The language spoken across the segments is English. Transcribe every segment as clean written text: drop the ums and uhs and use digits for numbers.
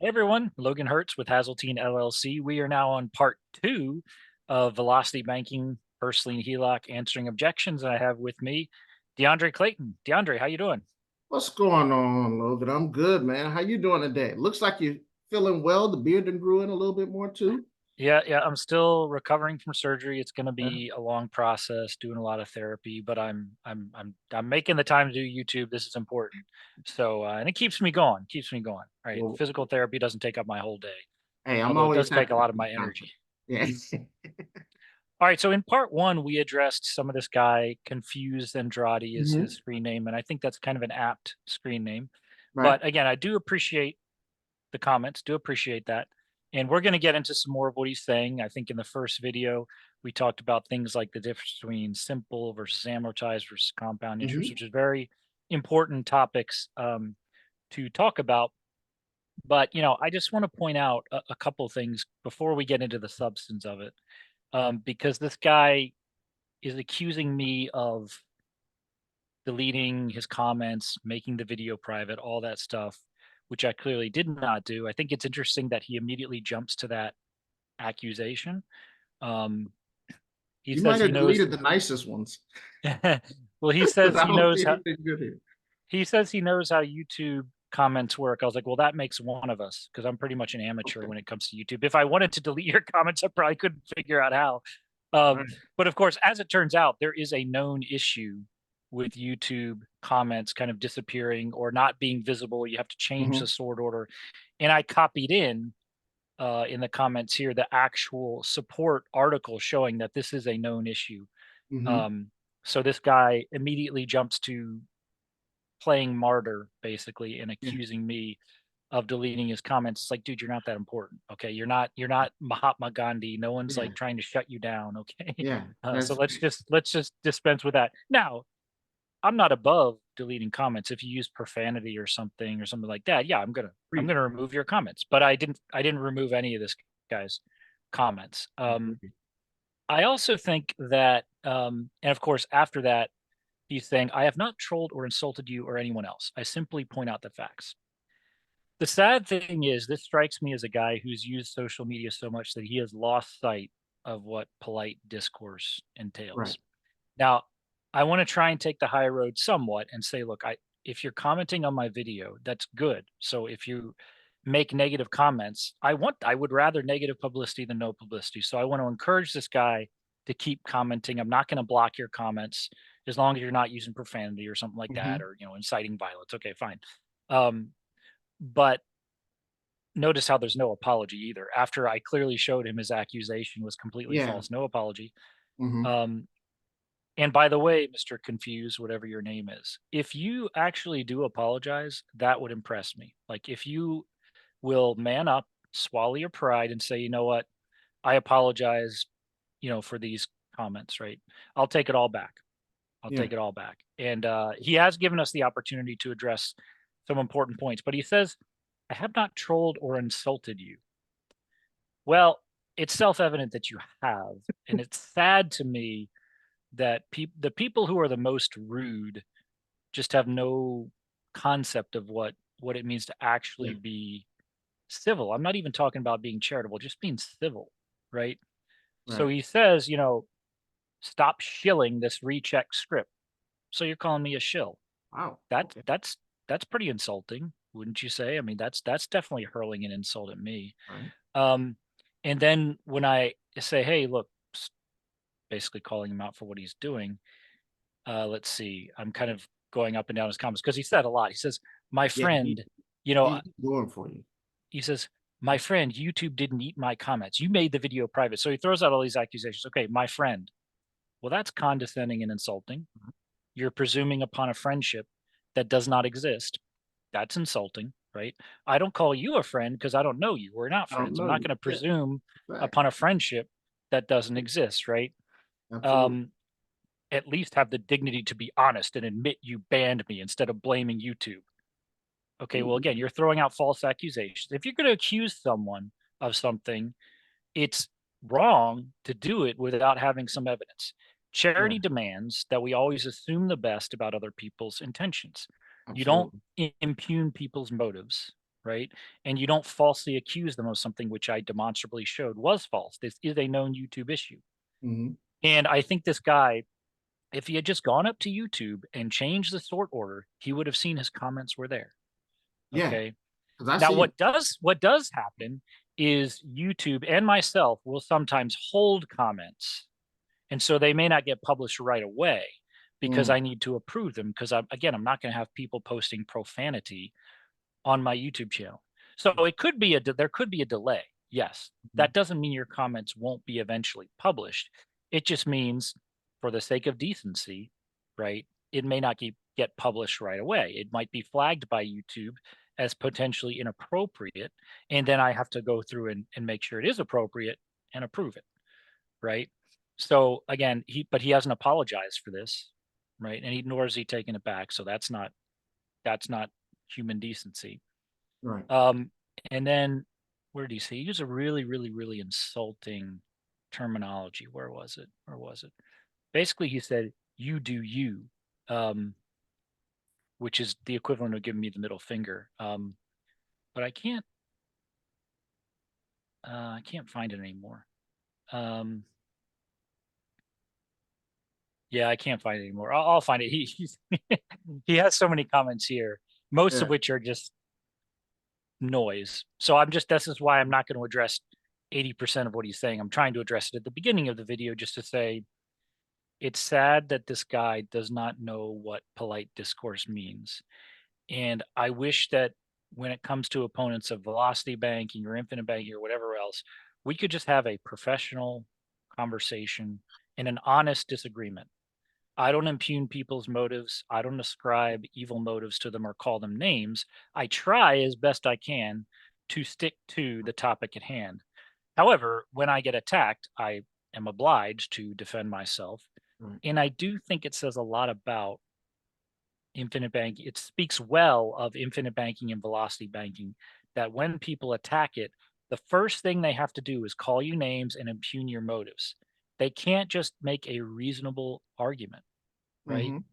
Hey everyone, Logan Hertz with Hazeltine LLC. We are now on part two of Velocity Banking, First Lien HELOC, answering objections. And I have with me D'Andre Clayton. D'Andre, how you doing? What's going on, Logan? I'm good, man. How you doing today? Looks like you're feeling well. The beard done grew in a little bit more too. Yeah, I'm still recovering from surgery. It's going to Yeah. be a long process, doing a lot of therapy, but I'm making the time to do YouTube. This is important. So, and it keeps me going. Right, Well, physical therapy doesn't take up my whole day, hey, I'm although it always does take happy a to lot of see my energy. content. Yeah. All right, so in part one, we addressed some of this guy. Confusedzentradi is his Hmm. screen name, and I think that's kind of an apt screen name. Right. But again, I do appreciate the comments, do appreciate that. And we're going to get into some more of what he's saying. I think in the first video, we talked about things like the difference between simple versus amortized versus compound interest, Hmm. which is very important topics to talk about. But, I just want to point out a couple things before we get into the substance of it, because this guy is accusing me of deleting his comments, making the video private, all that stuff, which I clearly did not do. I think it's interesting that he immediately jumps to that accusation. Um, he You says might he have knows. deleted the nicest ones Well, he because says I he don't knows see how anything good here. how YouTube comments work. I was like, well, that makes one of us because I'm pretty much an amateur Okay. when it comes to YouTube. If I wanted to delete your comments, I probably couldn't figure out how. All Um, right. but of course, as it turns out, there is a known issue with YouTube comments kind of disappearing or not being visible. You have to change the Hmm. sort order. And I copied in the comments here the actual support article showing that this is a known issue. Hmm. Um, so this guy immediately jumps to playing martyr basically and Yeah. accusing me of deleting his comments. It's like, dude, you're not that important. Okay. You're not Mahatma Gandhi. No one's Yeah. like trying to shut you down. Okay. Yeah. So That's let's just dispense with that. Now, I'm not above deleting comments. If you use profanity or something like that, yeah, I'm free. gonna remove your comments. But I didn't remove any of this guy's comments. I also think that and of course after that, he's saying, I have not trolled or insulted you or anyone else. I simply point out the facts. The sad thing is, this strikes me as a guy who's used social media so much that he has lost sight of what polite discourse Right. entails. Now, I want to try and take the high road somewhat and say, look, if you're commenting on my video, that's good. So if you make negative comments, I would rather negative publicity than no publicity. So I want to encourage this guy to keep commenting. I'm not going to block your comments as long as you're not using profanity or something like that, Hmm. or inciting violence. Okay, fine. Um, but notice how there's no apology either. After I clearly showed him his accusation was completely Yeah. false, no apology. Hmm. Um, and by the way, Mr. Confused, whatever your name is, if you actually do apologize, that would impress me. Like if you will man up, swallow your pride, and say, you know what, I apologize, for these comments, right? I'll take it all back. I'll Yeah. take it all back. And he has given us the opportunity to address some important points, but he says, I have not trolled or insulted you. Well, it's self-evident that you have, and it's sad to me that the people who are the most rude just have no concept of what it means to Yeah. actually be civil. I'm not even talking about being charitable, just being civil, right? So Right. he says, stop shilling this recheck script. So you're calling me a shill. Wow. That Okay. that's that's pretty insulting, wouldn't you say? I mean, that's definitely hurling an insult at me. Right. Um, and then when I say, hey, look, basically calling him out for what he's doing, let's see. I'm kind of going up and down his comments because he said a lot. He says, "My Yeah. friend, you know," He's going for you. he says, "My friend, YouTube didn't eat my comments. You made the video private." So he throws out all these accusations. Okay, my friend. Well, that's condescending and insulting. You're presuming upon a friendship that does not exist. That's insulting, right? I don't call you a friend because I don't know you. We're not I don't friends. I'm know not you. going to Yeah. presume Fact. upon a friendship that doesn't exist, right? Absolutely. Um, at least have the dignity to be honest and admit you banned me instead of blaming YouTube. Okay, well, again, you're throwing out false accusations. If you're going to accuse someone of something, it's wrong to do it without having some evidence. Yeah. Charity demands that we always assume the best about other people's intentions. You don't Absolutely. impugn people's motives. right? And you don't falsely accuse them of something which I demonstrably showed was false. This is a known YouTube issue. Mhm. And I think this guy, if he had just gone up to YouTube and changed the sort order, he would have seen his comments were there. Yeah, Okay. because I Now see it. what does happen is YouTube and myself will sometimes hold comments. And so they may not get published right away because Mm, I need to approve them because I'm not going to have people posting profanity on my YouTube channel. So it could be there could be a delay. Yes. mhm, That doesn't mean your comments won't be eventually published. It just means for the sake of decency, right? It may not get published right away. It might be flagged by YouTube as potentially inappropriate. And then I have to go through and make sure it is appropriate and approve it. Right. So again, he hasn't apologized for this, right? And nor has he taken it back. So that's not human decency. right. Um, and then where did he say? He used a really, really, really insulting terminology. Where was it? Where was it? Basically, he said, "You do you," um, which is the equivalent of giving me the middle finger. But I can't find it anymore. Um, yeah, I can't find it anymore. I'll find it. He has so many comments here, most of Yeah, which are just noise. So this is why I'm not going to address 80% of what he's saying. I'm trying to address it at the beginning of the video just to say it's sad that this guy does not know what polite discourse means. And I wish that when it comes to opponents of velocity banking or infinite banking or whatever else, we could just have a professional conversation and an honest disagreement. I don't impugn people's motives. I don't ascribe evil motives to them or call them names. I try as best I can to stick to the topic at hand. However, when I get attacked, I am obliged to defend myself. right. And I do think it says a lot about infinite banking. It speaks well of infinite banking and velocity banking that when people attack it, the first thing they have to do is call you names and impugn your motives. They can't just make a reasonable argument, right? Mhm.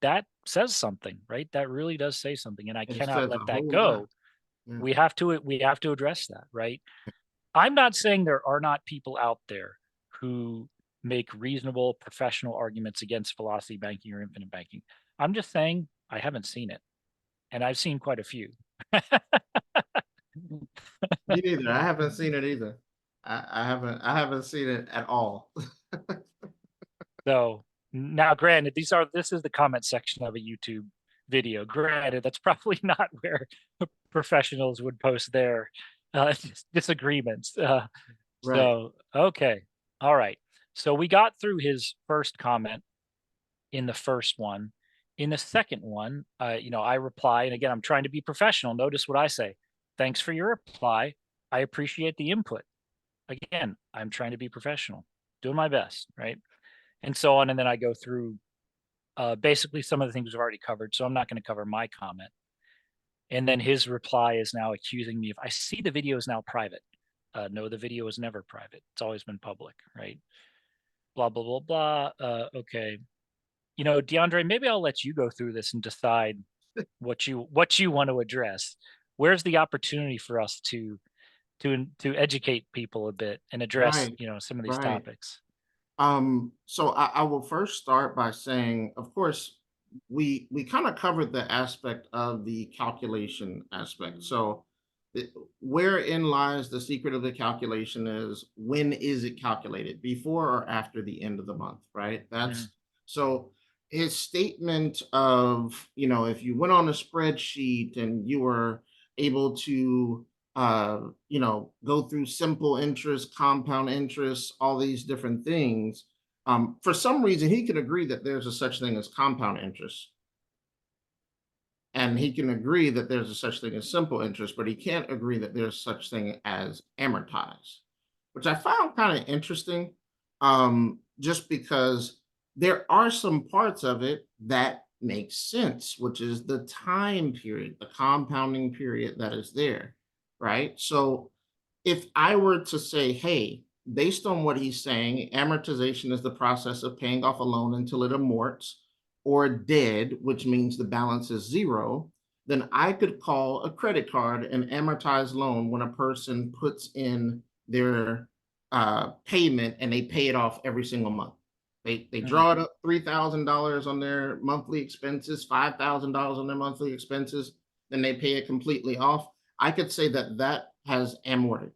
That says something, right? That really does say something, and I It cannot says let a that whole lot. go. Yeah. We have to address that, right? I'm not saying there are not people out there who make reasonable professional arguments against velocity banking or infinite banking. I'm just saying I haven't seen it, and I've seen quite a few. Me neither. I haven't seen it either. I haven't seen it at all. So now, granted, this is the comment section of a YouTube video. Granted, that's probably not where professionals would post their disagreements. Right. So okay, all right. So we got through his first comment in the first one. In the second one, I reply, and again, I'm trying to be professional. Notice what I say. Thanks for your reply. I appreciate the input. Again, I'm trying to be professional, doing my best, right? And so on. And then I go through basically some of the things we've already covered. So I'm not going to cover my comment. And then his reply is now accusing me of, I see the video is now private. No, the video is never private. It's always been public, right? Blah, blah, blah, blah. Okay. D'Andre, maybe I'll let you go through this and decide what you want to address. Where's the opportunity for us to educate people a bit and address, Right. some of these Right. topics? So I will first start by saying, of course, we kind of covered the aspect of the calculation aspect. So it, wherein lies the secret of the calculation is when is it calculated, before or after the end of the month, right? Mhm. So his statement of, if you went on a spreadsheet and you were able to go through simple interest, compound interest, all these different things. For some reason, he can agree that there's a such thing as compound interest, and he can agree that there's a such thing as simple interest, but he can't agree that there's such thing as amortized, which I found kind of interesting, just because there are some parts of it that make sense, which is the time period, the compounding period that is there, right? So if I were to say, hey, based on what he's saying, amortization is the process of paying off a loan until it amorts, or dead, which means the balance is zero. then I could call a credit card an amortized loan when a person puts in their payment and they pay it off every single month. They Mhm. draw it up $3,000 on their monthly expenses, $5,000 on their monthly expenses, then they pay it completely off. I could say that that has amortized.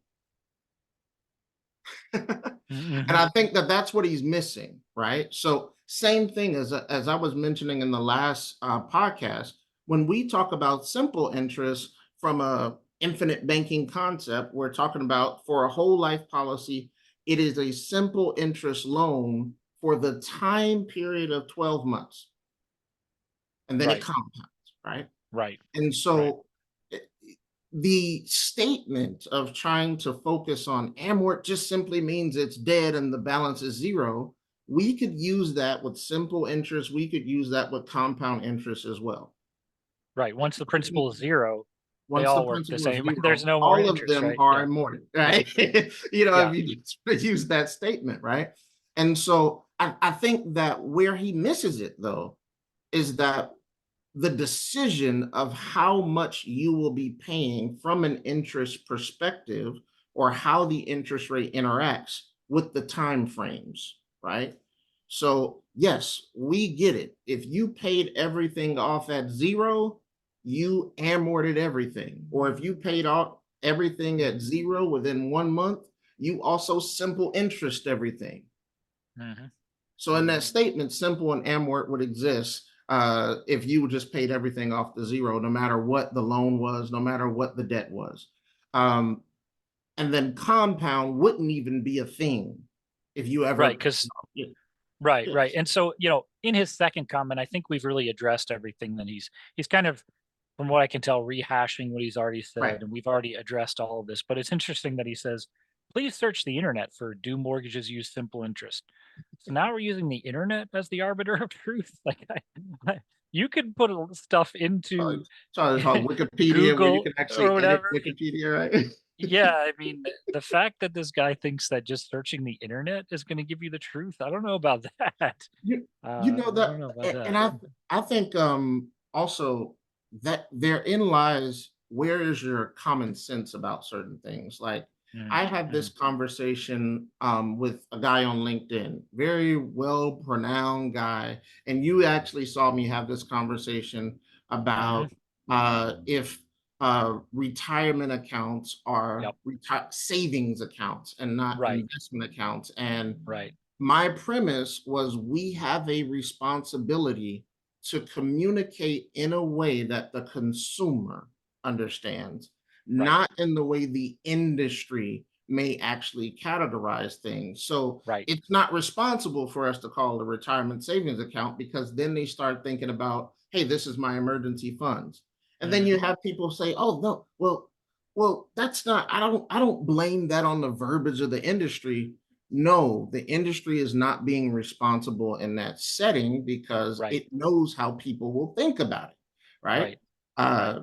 And Mhm. I think that that's what he's missing, right? So same thing as I was mentioning in the last podcast, when we talk about simple interest from a infinite banking concept, we're talking about for a whole life policy, it is a simple interest loan for the time period of 12 months, and then it Right, compounds, right? right, And right. so eh, the statement of trying to focus on amort just simply means it's dead and the balance is zero. We could use that with simple interest. We could use that with compound interest as well. Right. Once the principal is zero, they Once the all work the principal is same. There's zero, no more all of interest, them right? are Yeah. immortal, right? If Yeah. you just use that statement, right? And so I think that where he misses it, though, is that the decision of how much you will be paying from an interest perspective or how the interest rate interacts with the time frames, right? So yes, we get it. If you paid everything off at zero, you amorted everything. Or if you paid off everything at zero within 1 month, you also simple interest everything. Hmm. So in that statement, simple and amort would exist if you just paid everything off to zero, no matter what the loan was, no matter what the debt was. Um, and then compound wouldn't even be a thing if you Right. ever. Because Yeah, right, right. yes, And so, in his second comment, I think we've really addressed everything that he's kind of, from what I can tell, rehashing what he's already right. said, and we've already addressed all of this. But it's interesting that he says, "Please search the internet for do mortgages use simple interest." So now we're using the internet as the arbiter of truth. Like, you could put stuff So, into so it's called Wikipedia, where you Google can or actually edit whatever. Wikipedia, right? Yeah, I mean, the fact that this guy thinks that just searching the internet is going to give you the truth, I don't know about that. You you know I don't that, know about and that. I think also that therein lies where is your common sense about certain things. Like Mm, I had this mhm, conversation with a guy on LinkedIn, very well pronounced guy, and you actually saw me have this conversation mhm. about if retirement accounts are Yep. savings accounts and not Right. investment accounts. And Right. my premise was we have a responsibility to communicate in a way that the consumer understands, Right. not in the way the industry may actually categorize things. So Right. it's not responsible for us to call it a retirement savings account because then they start thinking about, hey, this is my emergency funds. And then you Mhm. have people say, oh no, well, that's not, I don't blame that on the verbiage of the industry. No, the industry is not being responsible in that setting because Right. it knows how people will think about it, right? Right. Right. Uh,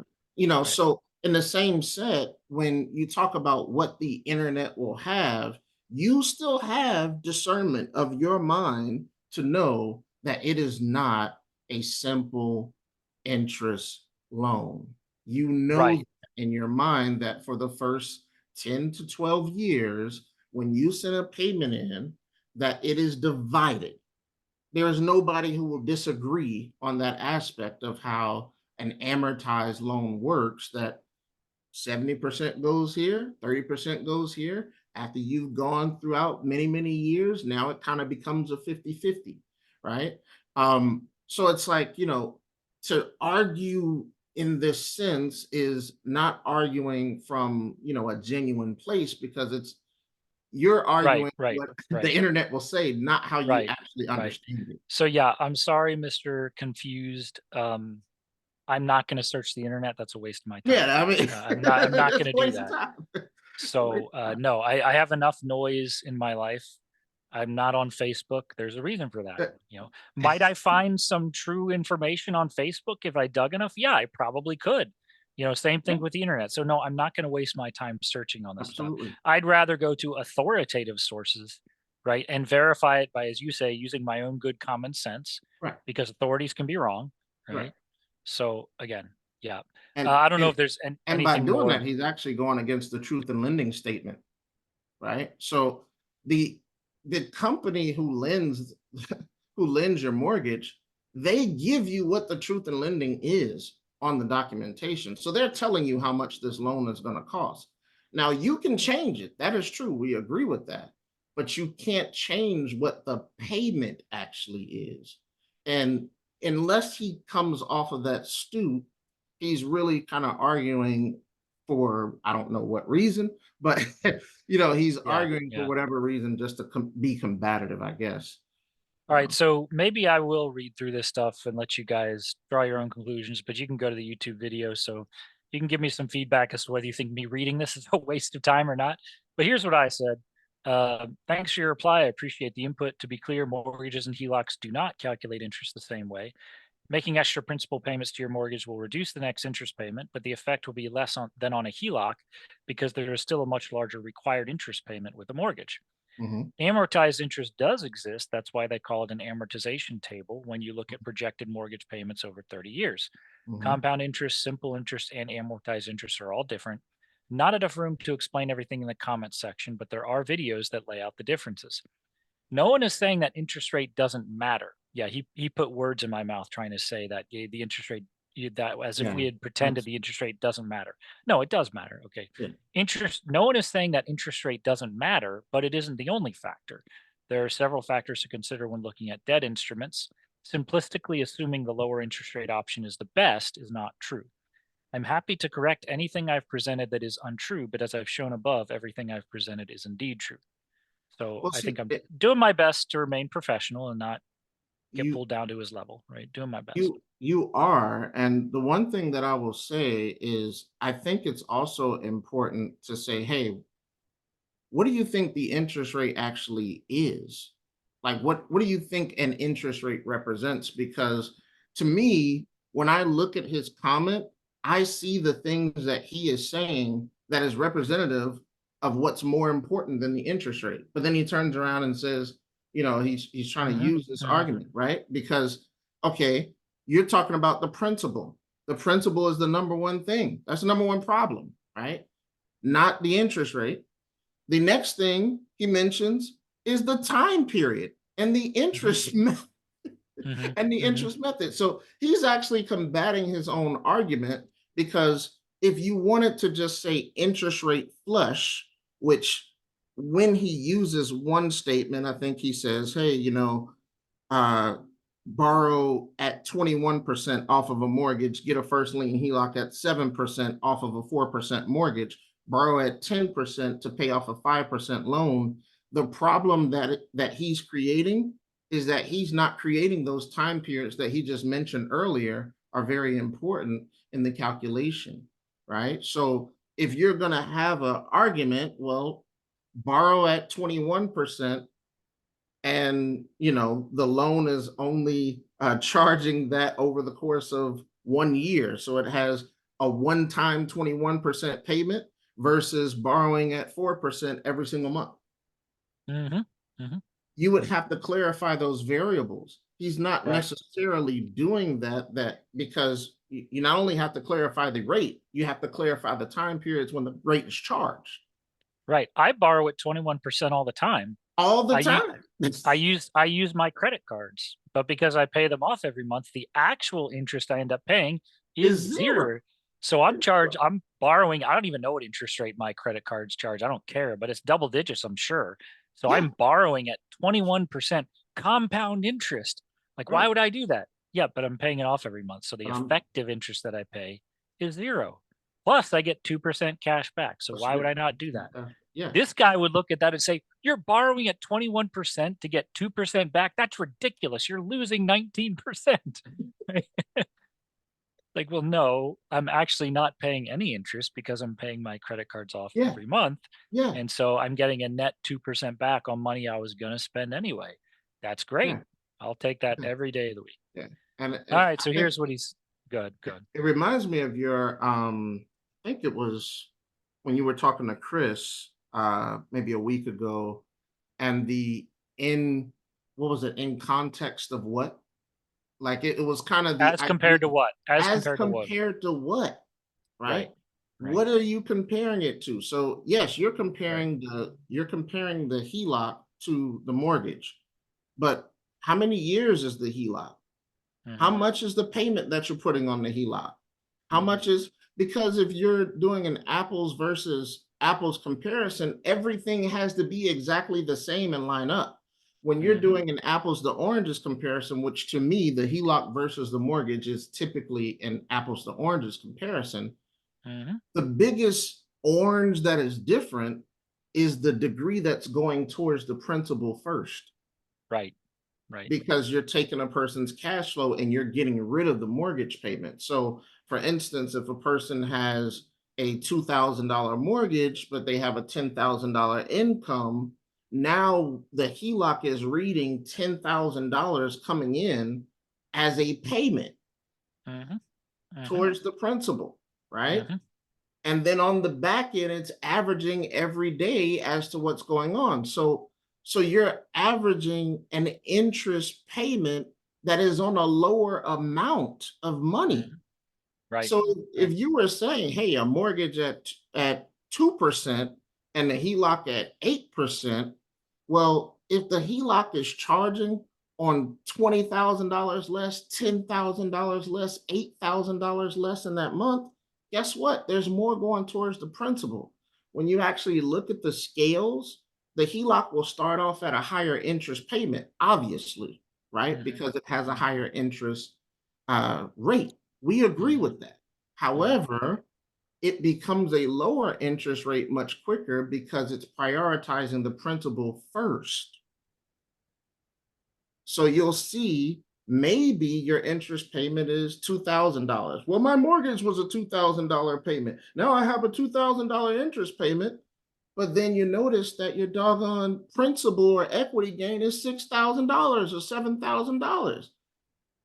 Right. so in the same set, when you talk about what the internet will have, you still have discernment of your mind to know that it is not a simple interest loan. You know Right. in your mind that for the first 10 to 12 years, when you send a payment in, that it is divided. There is nobody who will disagree on that aspect of how an amortized loan works, that 70% goes here, 30% goes here. After you've gone throughout many, many years, now it kind of becomes a 50-50, right? So it's like, to argue in this sense is not arguing from, a genuine place because you're Right. arguing Right. what the Right. internet will say, not how you Right. actually Right. understand it. So yeah, I'm sorry, Mr. Confused. I'm not going to search the internet. That's a waste of my time. Yeah, I mean, I'm not it's going to a do waste of that. time. It's a waste So of time. no, I have enough noise in my life. I'm not on Facebook. There's a reason for that. Uh, Might I find some true information on Facebook if I dug enough? Yeah, I probably could. Same Yeah, thing with the internet. So no, I'm not going to waste my time searching on this stuff. absolutely. I'd rather go to authoritative sources, right, and verify it by, as you say, using my own good common sense, Right, because authorities can be wrong, right. right? So again, Yeah. And I don't know and if there's and by anything doing more. that, he's actually going against the truth in lending statement, right? So the the company who lends who lends your mortgage, they give you what the truth in lending is on the documentation. So they're telling you how much this loan is going to cost. Now you can change it. That is true. We agree with that. But you can't change what the payment actually is. And unless he comes off of that stoop, he's really kind of arguing for I don't know what reason, but he's Yeah. arguing for Yeah. whatever reason just to be combative, I guess. All right, Um, so maybe I will read through this stuff and let you guys draw your own conclusions, but you can go to the YouTube video so you can give me some feedback as to whether you think me reading this is a waste of time or not. But here's what I said. Thanks for your reply. I appreciate the input. To be clear, mortgages and HELOCs do not calculate interest the same way. Making extra principal payments to your mortgage will reduce the next interest payment, but the effect will be less than on a HELOC because there is still a much larger required interest payment with a mortgage. mhm, Amortized interest does exist. That's why they call it an amortization table when you look at projected mortgage payments over 30 years. mhm. Compound interest, simple interest, and amortized interest are all different. Not enough room to explain everything in the comments section, but there are videos that lay out the differences. No one is saying that interest rate doesn't matter. Yeah, he put words in my mouth trying to say that the interest rate that as if we Yeah, had pretended that's the interest rate doesn't matter. No, it does matter. Okay. yeah. Interest no one is saying that interest rate doesn't matter, but it isn't the only factor. There are several factors to consider when looking at debt instruments. Simplistically assuming the lower interest rate option is the best is not true. I'm happy to correct anything I've presented that is untrue, but as I've shown above, everything I've presented is indeed true. So Well, I see, think I'm doing my best to remain professional and not get you pulled down to his level, right? Doing my best. you are, and the one thing that I will say is, I think it's also important to say, hey, what do you think the interest rate actually is? Like, what do you think an interest rate represents? Because to me, when I look at his comment, I see the things that he is saying that is representative of what's more important than the interest rate. But then he turns around and says, he's trying to Hmm. use this Hmm. argument, right? Because okay, you're talking about the principle. The principle is the number one thing. That's the number one problem, right? Not the interest rate. The next thing he mentions is the time period and the Hmm. interest Hmm. and the Hmm. interest method. So he's actually combating his own argument because if you wanted to just say interest rate flush, which when he uses one statement, I think he says, hey, uh, borrow at 21% off of a mortgage, get a first lien HELOC at 7% off of a 4% mortgage, borrow at 10% to pay off a 5% loan. The problem that he's creating is that he's not creating those time periods that he just mentioned earlier are very important in the calculation, right? So if you're going to have an argument, well, borrow at 21% and the loan is only charging that over the course of 1 year, so it has a one-time 21% payment versus borrowing at 4% every single month. Hmm. Hmm. You would have to clarify those variables. He's not Right. necessarily doing that because you not only have to clarify the rate, you have to clarify the time periods when the rate is charged Right. I borrow at 21% all the time. all the I use time. I use my credit cards, but because I pay them off every month, the actual interest I end up paying is Is zero. zero. So I'm borrowing. I don't even know what interest rate my credit cards charge. I don't care, but it's double digits, I'm sure. So Yeah, I'm borrowing at 21% compound interest. Like, why right. would I do that? Yeah, but I'm paying it off every month. So the But I'm effective interest that I pay is zero. Plus, I get 2% cash back. So why would I not do that? yeah. This guy would look at that and say, "You're borrowing at 21% to get 2% back. That's ridiculous. You're losing 19%." Like, well, no, I'm actually not paying any interest because I'm paying my credit cards off Yeah, every month. yeah, And so I'm getting a net 2% back on money I was going to spend anyway. That's great. yeah, I'll take that yeah, every day of the week. yeah. And All and right. I So think here's what he's good. Good. it reminds me of your I think it was when you were talking to Chris maybe a week ago, and the in what was it, in context of what? Like it was kind of the As compared to idea, what? As as compared to what? compared to what, Right. right? Right. What are you comparing it to? So yes, Right. you're comparing the HELOC to the mortgage, but how many years is the HELOC? How Mhm. much is the payment that you're putting on the HELOC? How Mhm. much is, because if you're doing an apples versus apples comparison, everything has to be exactly the same and line up. When you're Mhm. doing an apples to oranges comparison, which to me, the HELOC versus the mortgage is typically an apples to oranges comparison, Mhm. the biggest orange that is different is the degree that's going towards the principal first, Right. Right. because you're taking a person's cash flow and you're getting rid of the mortgage payment. So, for instance, if a person has a $2,000 mortgage, but they have a $10,000 income, now the HELOC is reading $10,000 coming in as a payment Mhm. Mhm. towards the principal, right? Mhm. And then on the back end, it's averaging every day as to what's going on. So you're averaging an interest payment that is on a lower amount of money. Mhm. Right. So if Right. you were saying, hey, a mortgage at 2% and the HELOC at 8%, well, if the HELOC is charging on $20,000 less, $10,000 less, $8,000 less in that month, guess what? There's more going towards the principal. When you actually look at the scales, the HELOC will start off at a higher interest payment, obviously, right? Mhm. Because it has a Mhm. higher interest rate. We agree Mhm. with that. Mhm. However, it becomes a lower interest rate much quicker because it's prioritizing the principal first. So you'll see maybe your interest payment is $2,000. Well, my mortgage was a $2,000 payment. Now I have a $2,000 interest payment, but then you notice that your doggone principal or equity gain is $6,000 or $7,000.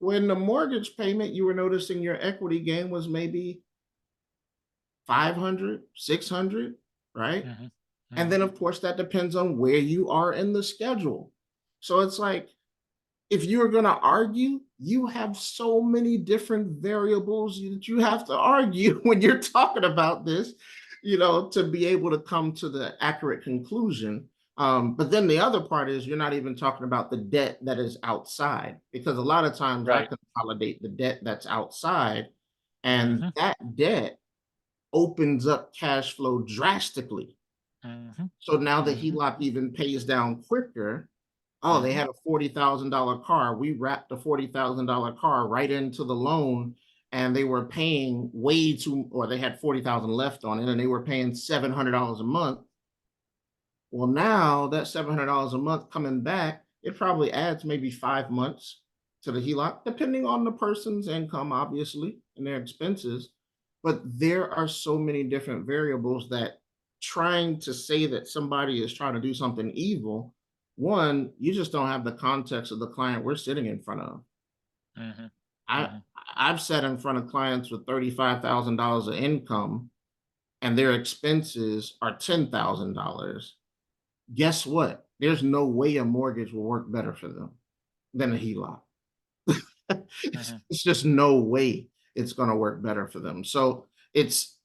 When the mortgage payment, you were noticing your equity gain was maybe 500, 600, right? Mhm. And Mhm. then, of course, that depends on where you are in the schedule. So it's like, if you're going to argue, you have so many different variables that you have to argue when you're talking about this, to be able to come to the accurate conclusion. But then the other part is you're not even talking about the debt that is outside, because a lot of times I Right. consolidate the debt that's outside, and Mhm. that debt opens up cash flow drastically. Mhm. So now the Mhm. HELOC even pays down quicker. Oh, they Mhm. had a $40,000 car. We wrapped the $40,000 car right into the loan, and they were paying way too, or they had 40,000 left on it and they were paying $700 a month. Well, now that $700 a month coming back, it probably adds maybe 5 months to the HELOC, depending on the person's income, obviously, and their expenses. But there are so many different variables that trying to say that somebody is trying to do something evil, one, you just don't have the context of the client we're sitting in front of. Mhm. I Mhm. I've sat in front of clients with $35,000 of income and their expenses are $10,000. Guess what? There's no way a mortgage will work better for them than a HELOC. Mhm. It's just no way it's going to work better for them. So it's,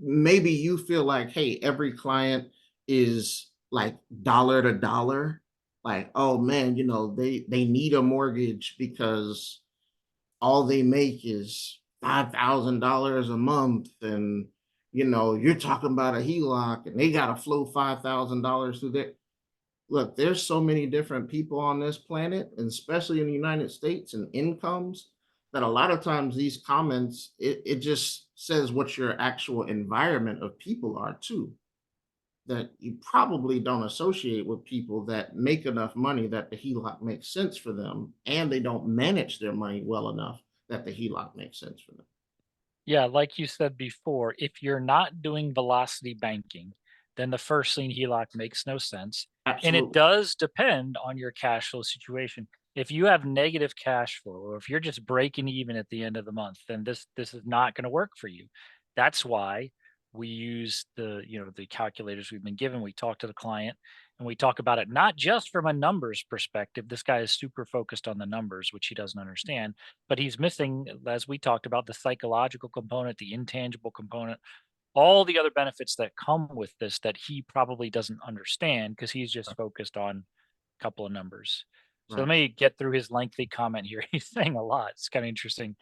maybe you feel like, hey, every client is like dollar to dollar. Like, oh man, they need a mortgage because all they make is $5,000 a month, and you're talking about a HELOC and they got to flow $5,000 through there. Look, there's so many different people on this planet, and especially in the United States, and incomes, that a lot of times these comments, it just says what your actual environment of people are too. That you probably don't associate with people that make enough money that the HELOC makes sense for them, and they don't manage their money well enough that the HELOC makes sense for them. Yeah, like you said before, if you're not doing velocity banking, then the first lien HELOC makes no sense. And it Absolutely. does depend on your cash flow situation. If you have negative cash flow, or if you're just breaking even at the end of the month, then this is not going to work for you. That's why we use the calculators we've been given. We talk to the client And we talk about it not just from a numbers perspective. This guy is super focused on the numbers, which he doesn't understand, but he's missing, as we talked about, the psychological component, the intangible component, all the other benefits that come with this that he probably doesn't understand because he's just focused on a couple of numbers. So let Right. me get through his lengthy comment here. He's saying a lot. It's kind of interesting.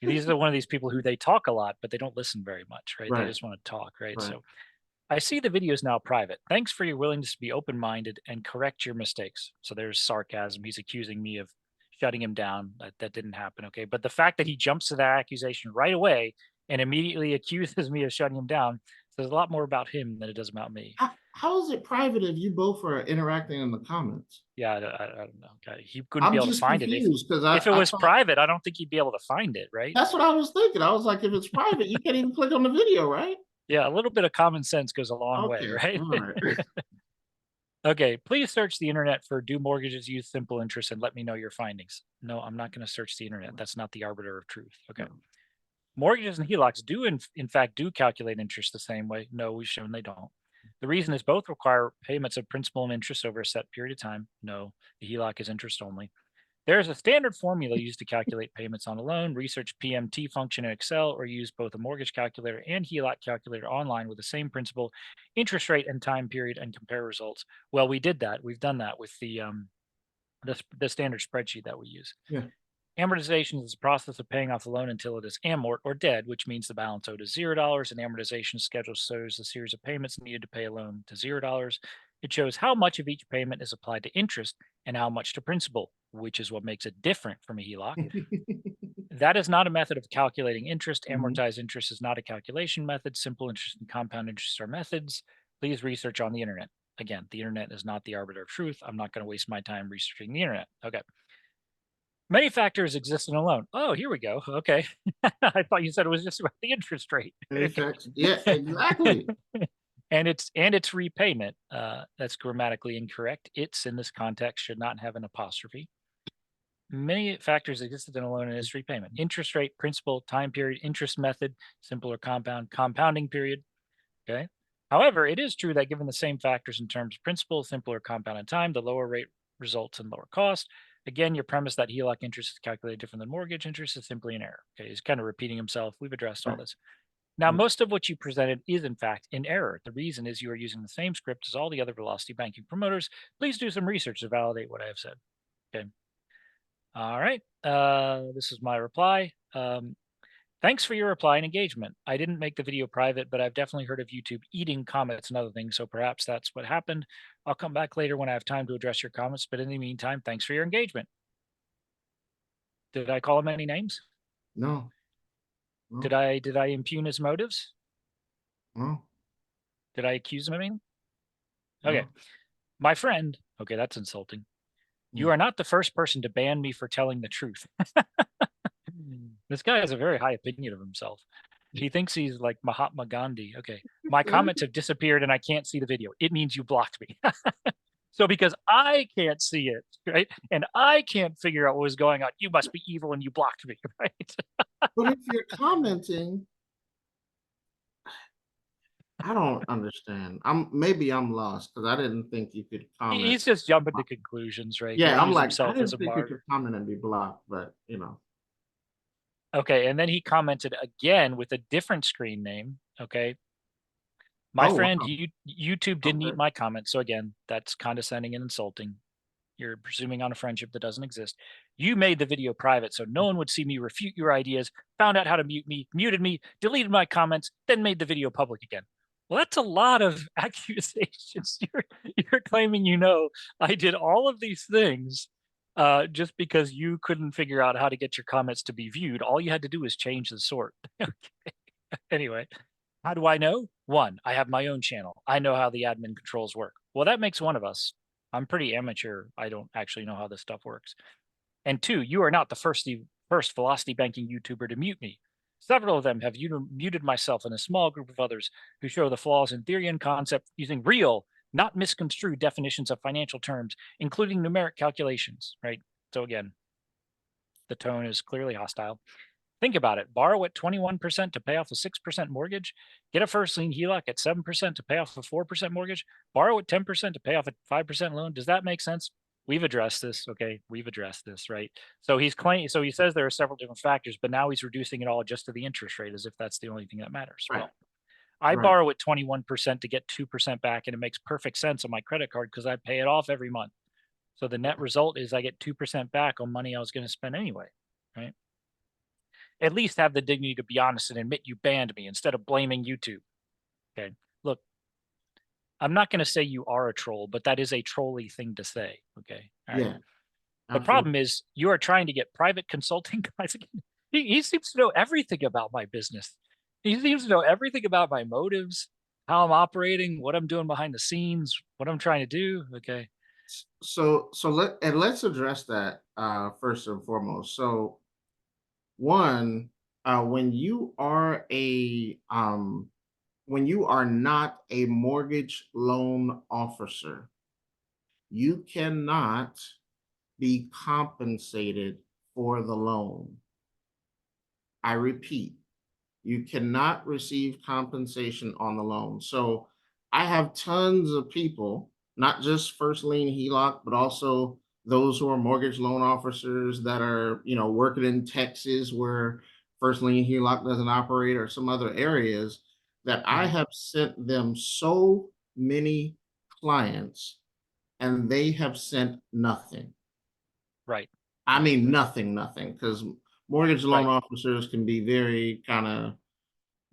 These are one of these people who they talk a lot, but they don't listen very much, right? They Right. just want to talk, right? Right. So I see the video is now private. Thanks for your willingness to be open minded and correct your mistakes. So there's sarcasm. He's accusing me of shutting him down. That didn't happen. Okay. But the fact that he jumps to that accusation right away and immediately accuses me of shutting him down says a lot more about him than it does about me. How is it private if you both are interacting in the comments? Yeah, I don't know. He couldn't be I'm able to just find it. confused because If it I was thought private, I don't think he'd be able to find it, right? that's what I was thinking. I was like, if it's private, you can't even click on the video, right? Yeah, a little bit of common sense goes a long way, Okay. right? All right. Okay, please search the internet for do mortgages use simple interest and let me know your findings. No, I'm not going to search the internet. That's not the arbiter of truth. Okay. No. Mortgages and HELOCs do in fact do calculate interest the same way. No, we've shown they don't. The reason is both require payments of principal and interest over a set period of time. No, the HELOC is interest only. There is a standard formula used to calculate payments on a loan. Research PMT function in Excel or use both a mortgage calculator and HELOC calculator online with the same principal, interest rate, and time period and compare results. Well, we did that. We've done that with the standard spreadsheet that we use. Yeah. Amortization is the process of paying off the loan until it is amort or dead, which means the balance owed is $0. An amortization schedule shows a series of payments needed to pay a loan to $0. It shows how much of each payment is applied to interest and how much to principal, which is what makes it different from a HELOC. That is not a method of calculating interest. Mhm. Amortized interest is not a calculation method. Simple interest and compound interest are methods. Please research on the internet. Again, the internet is not the arbiter of truth. I'm not going to waste my time researching the internet. Okay. Many factors exist in a loan. Oh, here we go. Okay. I thought you said it was just about the interest rate. Yeah, exactly. And its repayment. That's grammatically incorrect. It's in this context should not have an apostrophe. Many factors existed in a loan and its repayment. Interest rate, principal, time period, interest method, simple or compound, compounding period. Okay. However, it is true that given the same factors in terms of principal, simple or compound, and time, the lower rate results in lower cost. Again, your premise that HELOC interest is calculated different than mortgage interest is simply an error. Okay, he's kind of repeating himself. We've addressed all Right. this. Now, Right. most of what you presented is in fact in error. The reason is you are using the same script as all the other velocity banking promoters. Please do some research to validate what I have said. Okay. All right. This is my reply. Thanks for your reply and engagement. I didn't make the video private, but I've definitely heard of YouTube eating comments and other things, so perhaps that's what happened. I'll come back later when I have time to address your comments, but in the meantime, thanks for your engagement. Did I call him any names? No. Did No. I impugn his motives? No. Did I accuse him of anything? Okay. No. My friend, okay, that's insulting. You Mm. are not the first person to ban me for telling the truth. This guy has a very high opinion of himself. He thinks he's like Mahatma Gandhi. Okay. My comments have disappeared and I can't see the video. It means you blocked me. So because I can't see it, right? And I can't figure out what was going on, you must be evil and you blocked me, right? But if you're commenting, I don't understand. I'm lost because I didn't think you could comment. He's just jumping to conclusions, right? He'll Yeah, I'm use like, I himself as didn't a think you could martyr. comment and be blocked, but Okay. And then he commented again with a different screen name. Okay. My Oh friend, wow. YouTube didn't eat Okay. my comment. So again, that's condescending and insulting. You're presuming on a friendship that doesn't exist. You made the video private so no one would see me refute your ideas, found out how to mute me, muted me, deleted my comments, then made the video public again. Well, that's a lot of accusations. You're claiming I did all of these things just because you couldn't figure out how to get your comments to be viewed. All you had to do was change the sort. Anyway, how do I know? One, I have my own channel. I know how the admin controls work. Well, that makes one of us. I'm pretty amateur. I don't actually know how this stuff works. And two, you are not the first velocity banking YouTuber to mute me. Several of them have muted myself and a small group of others who show the flaws in theory and concept using real, not misconstrued definitions of financial terms, including numeric calculations, right? So again, the tone is clearly hostile. Think about it. Borrow at 21% to pay off a 6% mortgage, get a first lien HELOC at 7% to pay off a 4% mortgage, borrow at 10% to pay off a 5% loan. Does that make sense? We've addressed this. Okay. We've addressed this, right? So so he says there are several different factors, but now he's reducing it all just to the interest rate as if that's the only thing that matters. Right. Well, I Right. borrow at 21% to get 2% back, and it makes perfect sense on my credit card because I pay it off every month. So the net result is I get 2% back on money I was going to spend anyway, right? At least have the dignity to be honest and admit you banned me instead of blaming YouTube. Okay. Look, I'm not going to say you are a troll, but that is a trolly thing to say. Okay. All right. Yeah. The problem Absolutely. is you are trying to get private consulting guys. He seems to know everything about my business. He seems to know everything about my motives, how I'm operating, what I'm doing behind the scenes, what I'm trying to do. Okay. Let's address that first and foremost. So one, when you are when you are not a mortgage loan officer, you cannot be compensated for the loan. I repeat, you cannot receive compensation on the loan. So I have tons of people, not just first lien HELOC, but also those who are mortgage loan officers that are, working in Texas where first lien HELOC doesn't operate or some other areas that I Mhm. have sent them so many clients and they have sent nothing. Right. I Right. mean, nothing, because mortgage loan Right. officers can be very kind of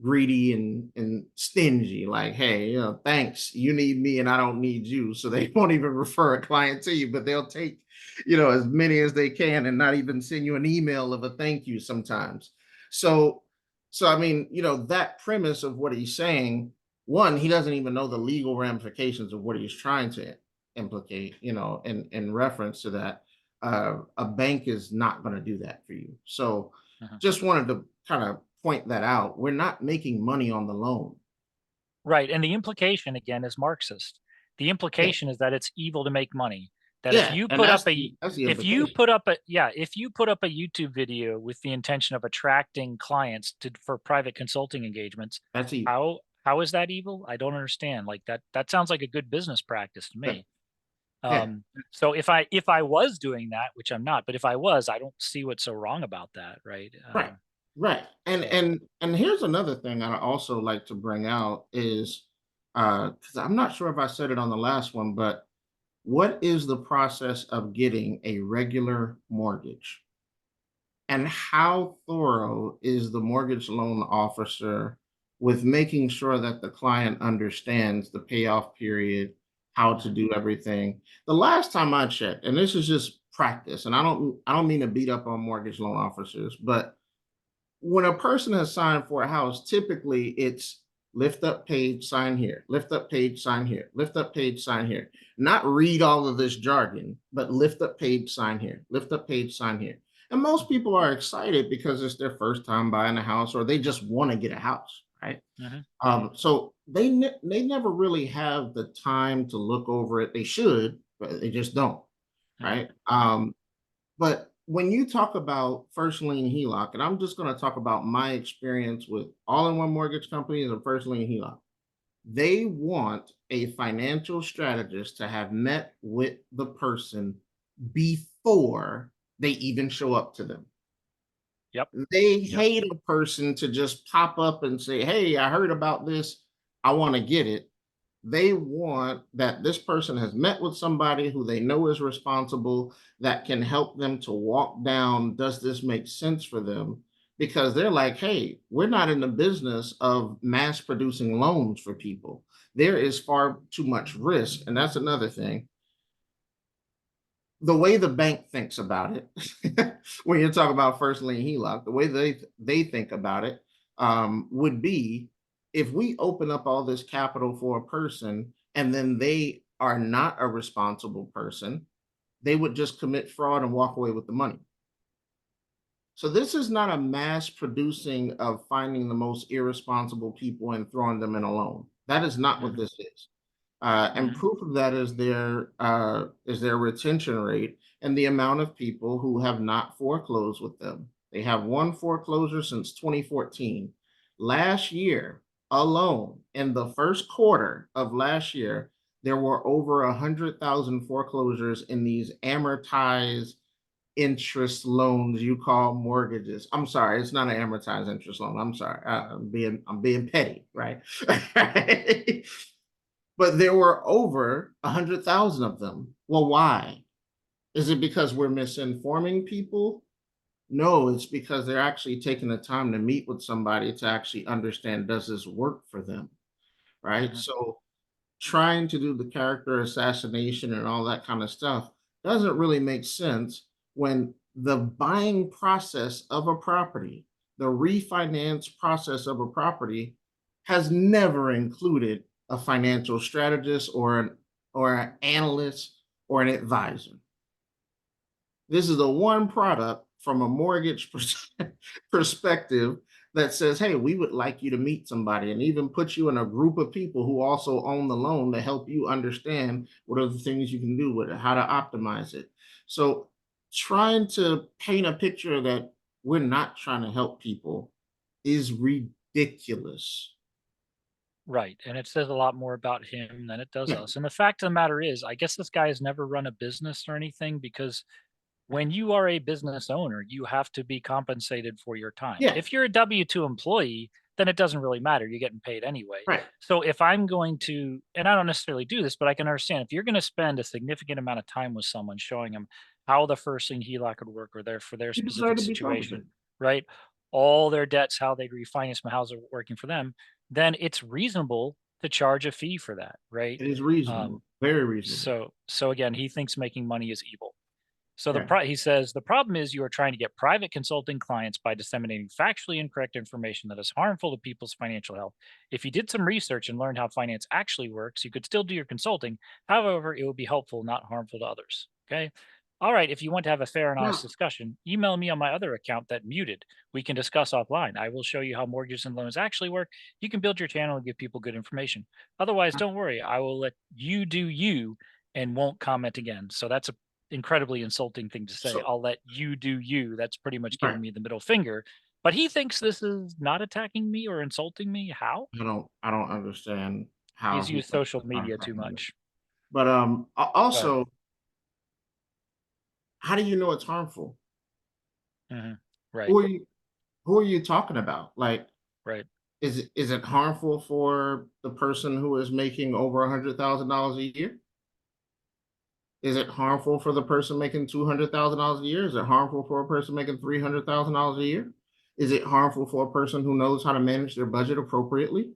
greedy and stingy. Like, hey, thanks, you need me and I don't need you. So they won't even refer a client to you, but they'll take, as many as they can and not even send you an email of a thank you sometimes. So, so I mean, that premise of what he's saying, one, he doesn't even know the legal ramifications of what he's trying to implicate, in reference to that. A bank is not going to do that for you. So Mhm. just wanted to kind of point that out. We're not making money on the loan. Right, and the implication again is Marxist. The Yeah, implication is that it's evil to make money. That yeah, and that's the implication. if you put up a YouTube video with the intention of attracting clients for private consulting engagements, That's evil. how is that evil? I don't understand. Like that sounds like a good business practice to Yeah, me. yeah, So if I was doing that, which I'm not, but if I was, I don't see what's so wrong about that, right? right, right. And So and and here's another thing I also like to bring out is because I'm not sure if I said it on the last one, but what is the process of getting a regular mortgage? And how thorough is the mortgage loan officer with making sure that the client understands the payoff period, how to mhm, do everything? The last time I checked, and this is just practice, and I don't mean to beat up on mortgage loan officers, but when a person has signed for a house, typically it's lift up page, sign here, lift up page, sign here, lift up page, sign here. Not read all of this jargon, but lift up page, sign here, lift up page, sign here. And most mhm, people are excited because it's their first time buying a house or they just want to get a house, right? mhm, So they never really have the time to look over it. They should, but they just don't, mhm, right? But when you talk about first lien HELOC, and I'm just going to talk about my experience with all in one mortgage companies and first lien HELOC, they want a financial strategist to have met with the person before they even show up to them. yep, They yep, hate a person to just pop up and say, hey, I heard about this. I want to get it. They want that this person has met with somebody who they know is responsible that can help them to walk down. Does this make sense for them? Because they're like, hey, we're not in the business of mass producing loans for people. There is far too much risk. And that's another thing. The way the bank thinks about it, when you talk about first lien HELOC, the way they think about it would be if we open up all this capital for a person and then they are not a responsible person, they would just commit fraud and walk away with the money. So this is not a mass producing of finding the most irresponsible people and throwing them in a loan. That is not what mhm, this is. And mhm, proof of that is their retention rate and the amount of people who have not foreclosed with them. They have one foreclosure since 2014. Last year alone, in the first quarter of last year, there were over 100,000 foreclosures in these amortized interest loans you call mortgages. I'm sorry, it's not an amortized interest loan. I'm sorry. I'm being petty, right? But there were over 100,000 of them. Well, why? Is it because we're misinforming people? No, it's because they're actually taking the time to meet with somebody to actually understand, does this work for them? Right. Hmm. So trying to do the character assassination and all that kind of stuff doesn't really make sense when the buying process of a property, the refinance process of a property has never included a financial strategist or an analyst or an advisor. This is the one product from a mortgage perspective that says, hey, we would like you to meet somebody and even put you in a group of people who also own the loan to help you understand what are the things you can do with it, how to optimize it. So trying to paint a picture that we're not trying to help people is ridiculous. Right. And it says a lot more about him than it does Yeah. us. And the fact of the matter is, I guess this guy has never run a business or anything because when you are a business owner, you have to be compensated for your time. Yeah. If you're a W 2 employee, then it doesn't really matter. You're getting paid anyway. Right. So if I'm going to, and I don't necessarily do this, but I can understand if you're going to spend a significant amount of time with someone showing them how the first lien HELOC would work or their for their You deserve specific to be situation, compensated. right? All their debts, how they refinance them, how's it working for them, then it's reasonable to charge a fee for that, right? It is reasonable, Um, very reasonable. so again, he thinks making money is evil. So Yeah. he says the problem is you are trying to get private consulting clients by disseminating factually incorrect information that is harmful to people's financial health. If you did some research and learned how finance actually works, you could still do your consulting. However, it would be helpful, not harmful to others. Okay. All right. If you want to have a fair and honest Now, discussion, email me on my other account that muted. We can discuss offline. I will show you how mortgages and loans actually work. You can build your channel and give people good information. Otherwise, don't worry. I will let you do you and won't comment again. So that's a incredibly insulting thing to say. so I'll let you do you. That's pretty much right. giving me the middle finger. But he thinks this is not attacking me or insulting me. How? I don't understand how He's he used thinks social that's not media too affecting you. much. But But also, how do you know it's harmful? mhm, right, Who are you who are you talking about? Like, right. is it harmful for the person who is making over $100,000 a year? Is it harmful for the person making $200,000 a year? Is it harmful for a person making $300,000 a year? Is it harmful for a person who knows how to manage their budget appropriately?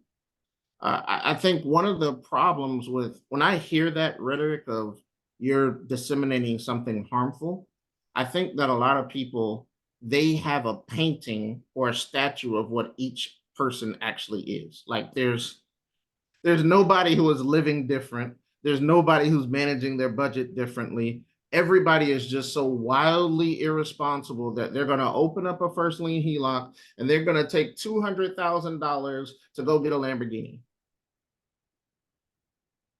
I think one of the problems with when I hear that rhetoric of you're disseminating something harmful, I think that a lot of people they have a painting or a statue of what each person actually is. Like there's nobody who is living different. There's nobody who's managing their budget differently. Everybody is just so wildly irresponsible that they're going to open up a first lien HELOC and they're going to take $200,000 to go get a Lamborghini.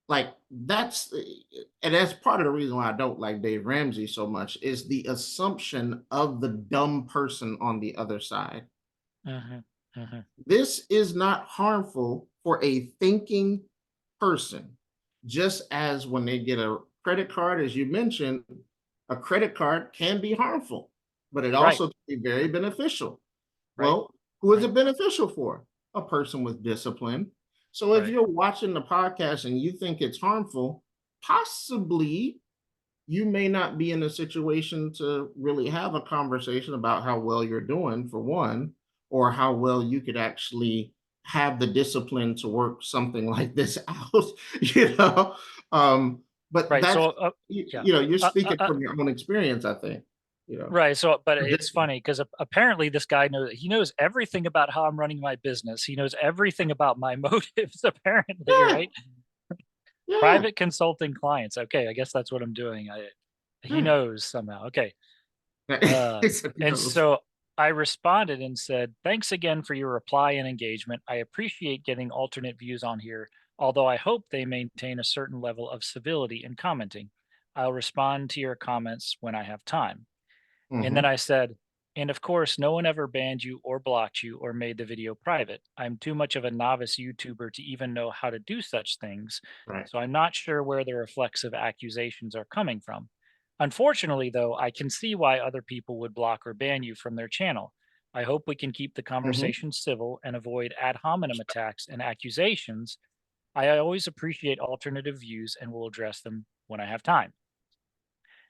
Like and that's part of the reason why I don't like Dave Ramsey so much is the assumption of the dumb person on the other side. Hmm. Hmm. This is not harmful for a thinking person, just as when they get a credit card, as you mentioned, a credit card can be harmful, but it Right, also can be very beneficial. right, Well, who is right, it beneficial for? A person with discipline. So if right. you're watching the podcast and you think it's harmful, possibly you may not be in a situation to really have a conversation about how well you're doing, for one, or how well you could actually have the discipline to work something like this out, you know. But Right. that's So, yeah. you're Uh, uh, speaking uh, from your own experience, I think. You know, right. So, but or it's discipline. funny because apparently this guy knows he knows everything about how I'm running my business. He knows everything about my motives. Apparently, Yeah, right? yeah, Private consulting clients. Okay, I guess that's what I'm doing. He yeah. knows somehow. Okay. It's, And so I responded and said, "Thanks again for your reply and engagement. I appreciate getting alternate views on here, although I hope they maintain a certain level of civility in commenting. I'll respond to your comments when I have time." And then mhm. I said, And of course, no one ever banned you or blocked you or made the video private. I'm too much of a novice YouTuber to even know how to do such things, Right. so I'm not sure where the reflexive accusations are coming from. Unfortunately, though, I can see why other people would block or ban you from their channel. I hope we can keep the Hmm. conversation civil and avoid ad hominem attacks and accusations. I always appreciate alternative views and will address them when I have time.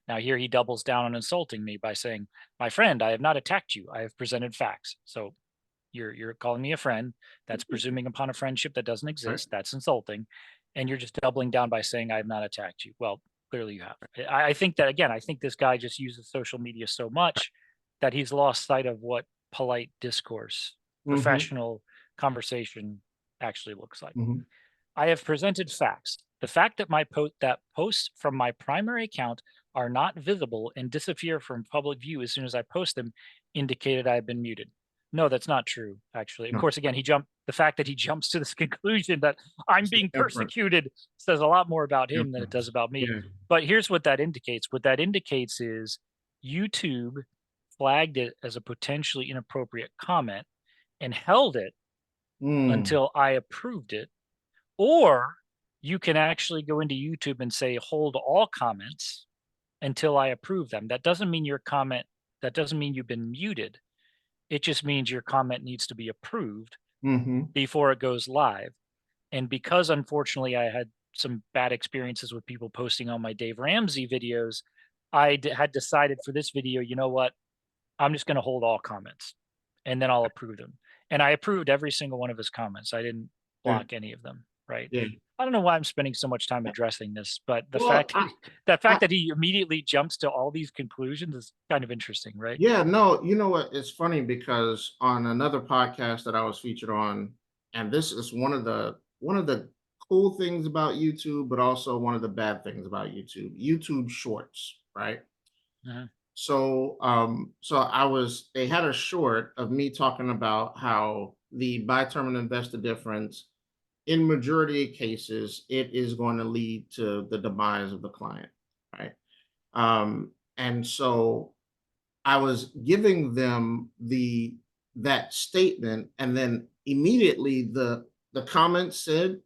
Now, here he doubles down on insulting me by saying, "My friend, I have not attacked you. I have presented facts." So you're calling me a friend. That's presuming upon a friendship that doesn't Right. exist. That's insulting. And you're just doubling down by saying, "I have not attacked you." Well, clearly you have. I think that, again, I think this guy just uses social media so much that he's lost sight of what polite discourse, Hmm. professional conversation actually looks like. Hmm. I have presented facts. The fact that that posts from my primary account are not visible and disappear from public view as soon as I post them indicated I have been muted. No, that's not true, actually. Of No, course, again, the fact that he jumps to this conclusion that I'm it's the being inference. persecuted says a lot more about him than it does Inference. about me. Yeah. But here's what that indicates. What that indicates is YouTube flagged it as a potentially inappropriate comment and held it Mm. until I approved it, or you can actually go into YouTube and say, hold all comments until I approve them. That doesn't mean you've been muted. It just means your comment needs to be approved Hmm. before it goes live. And because unfortunately I had some bad experiences with people posting on my Dave Ramsey videos, had decided for this video, you know what? I'm just going to hold all comments and then I'll approve them. And I approved every single one of his comments. I didn't Yeah. block any of them, right? Yeah. I don't know why I'm spending so much time addressing this, but Well, the I, fact that he immediately jumps to all these conclusions is kind of interesting, right? yeah, no, you know what? It's funny because on another podcast that I was featured on, and this is one of the cool things about YouTube, but also one of the bad things about YouTube. YouTube Shorts, right? Mhm. So they had a short of me talking about how the buy term and invest the difference in majority of cases, it is going to lead to the demise of the client, right? And so I was giving them that statement, and then immediately the comments said,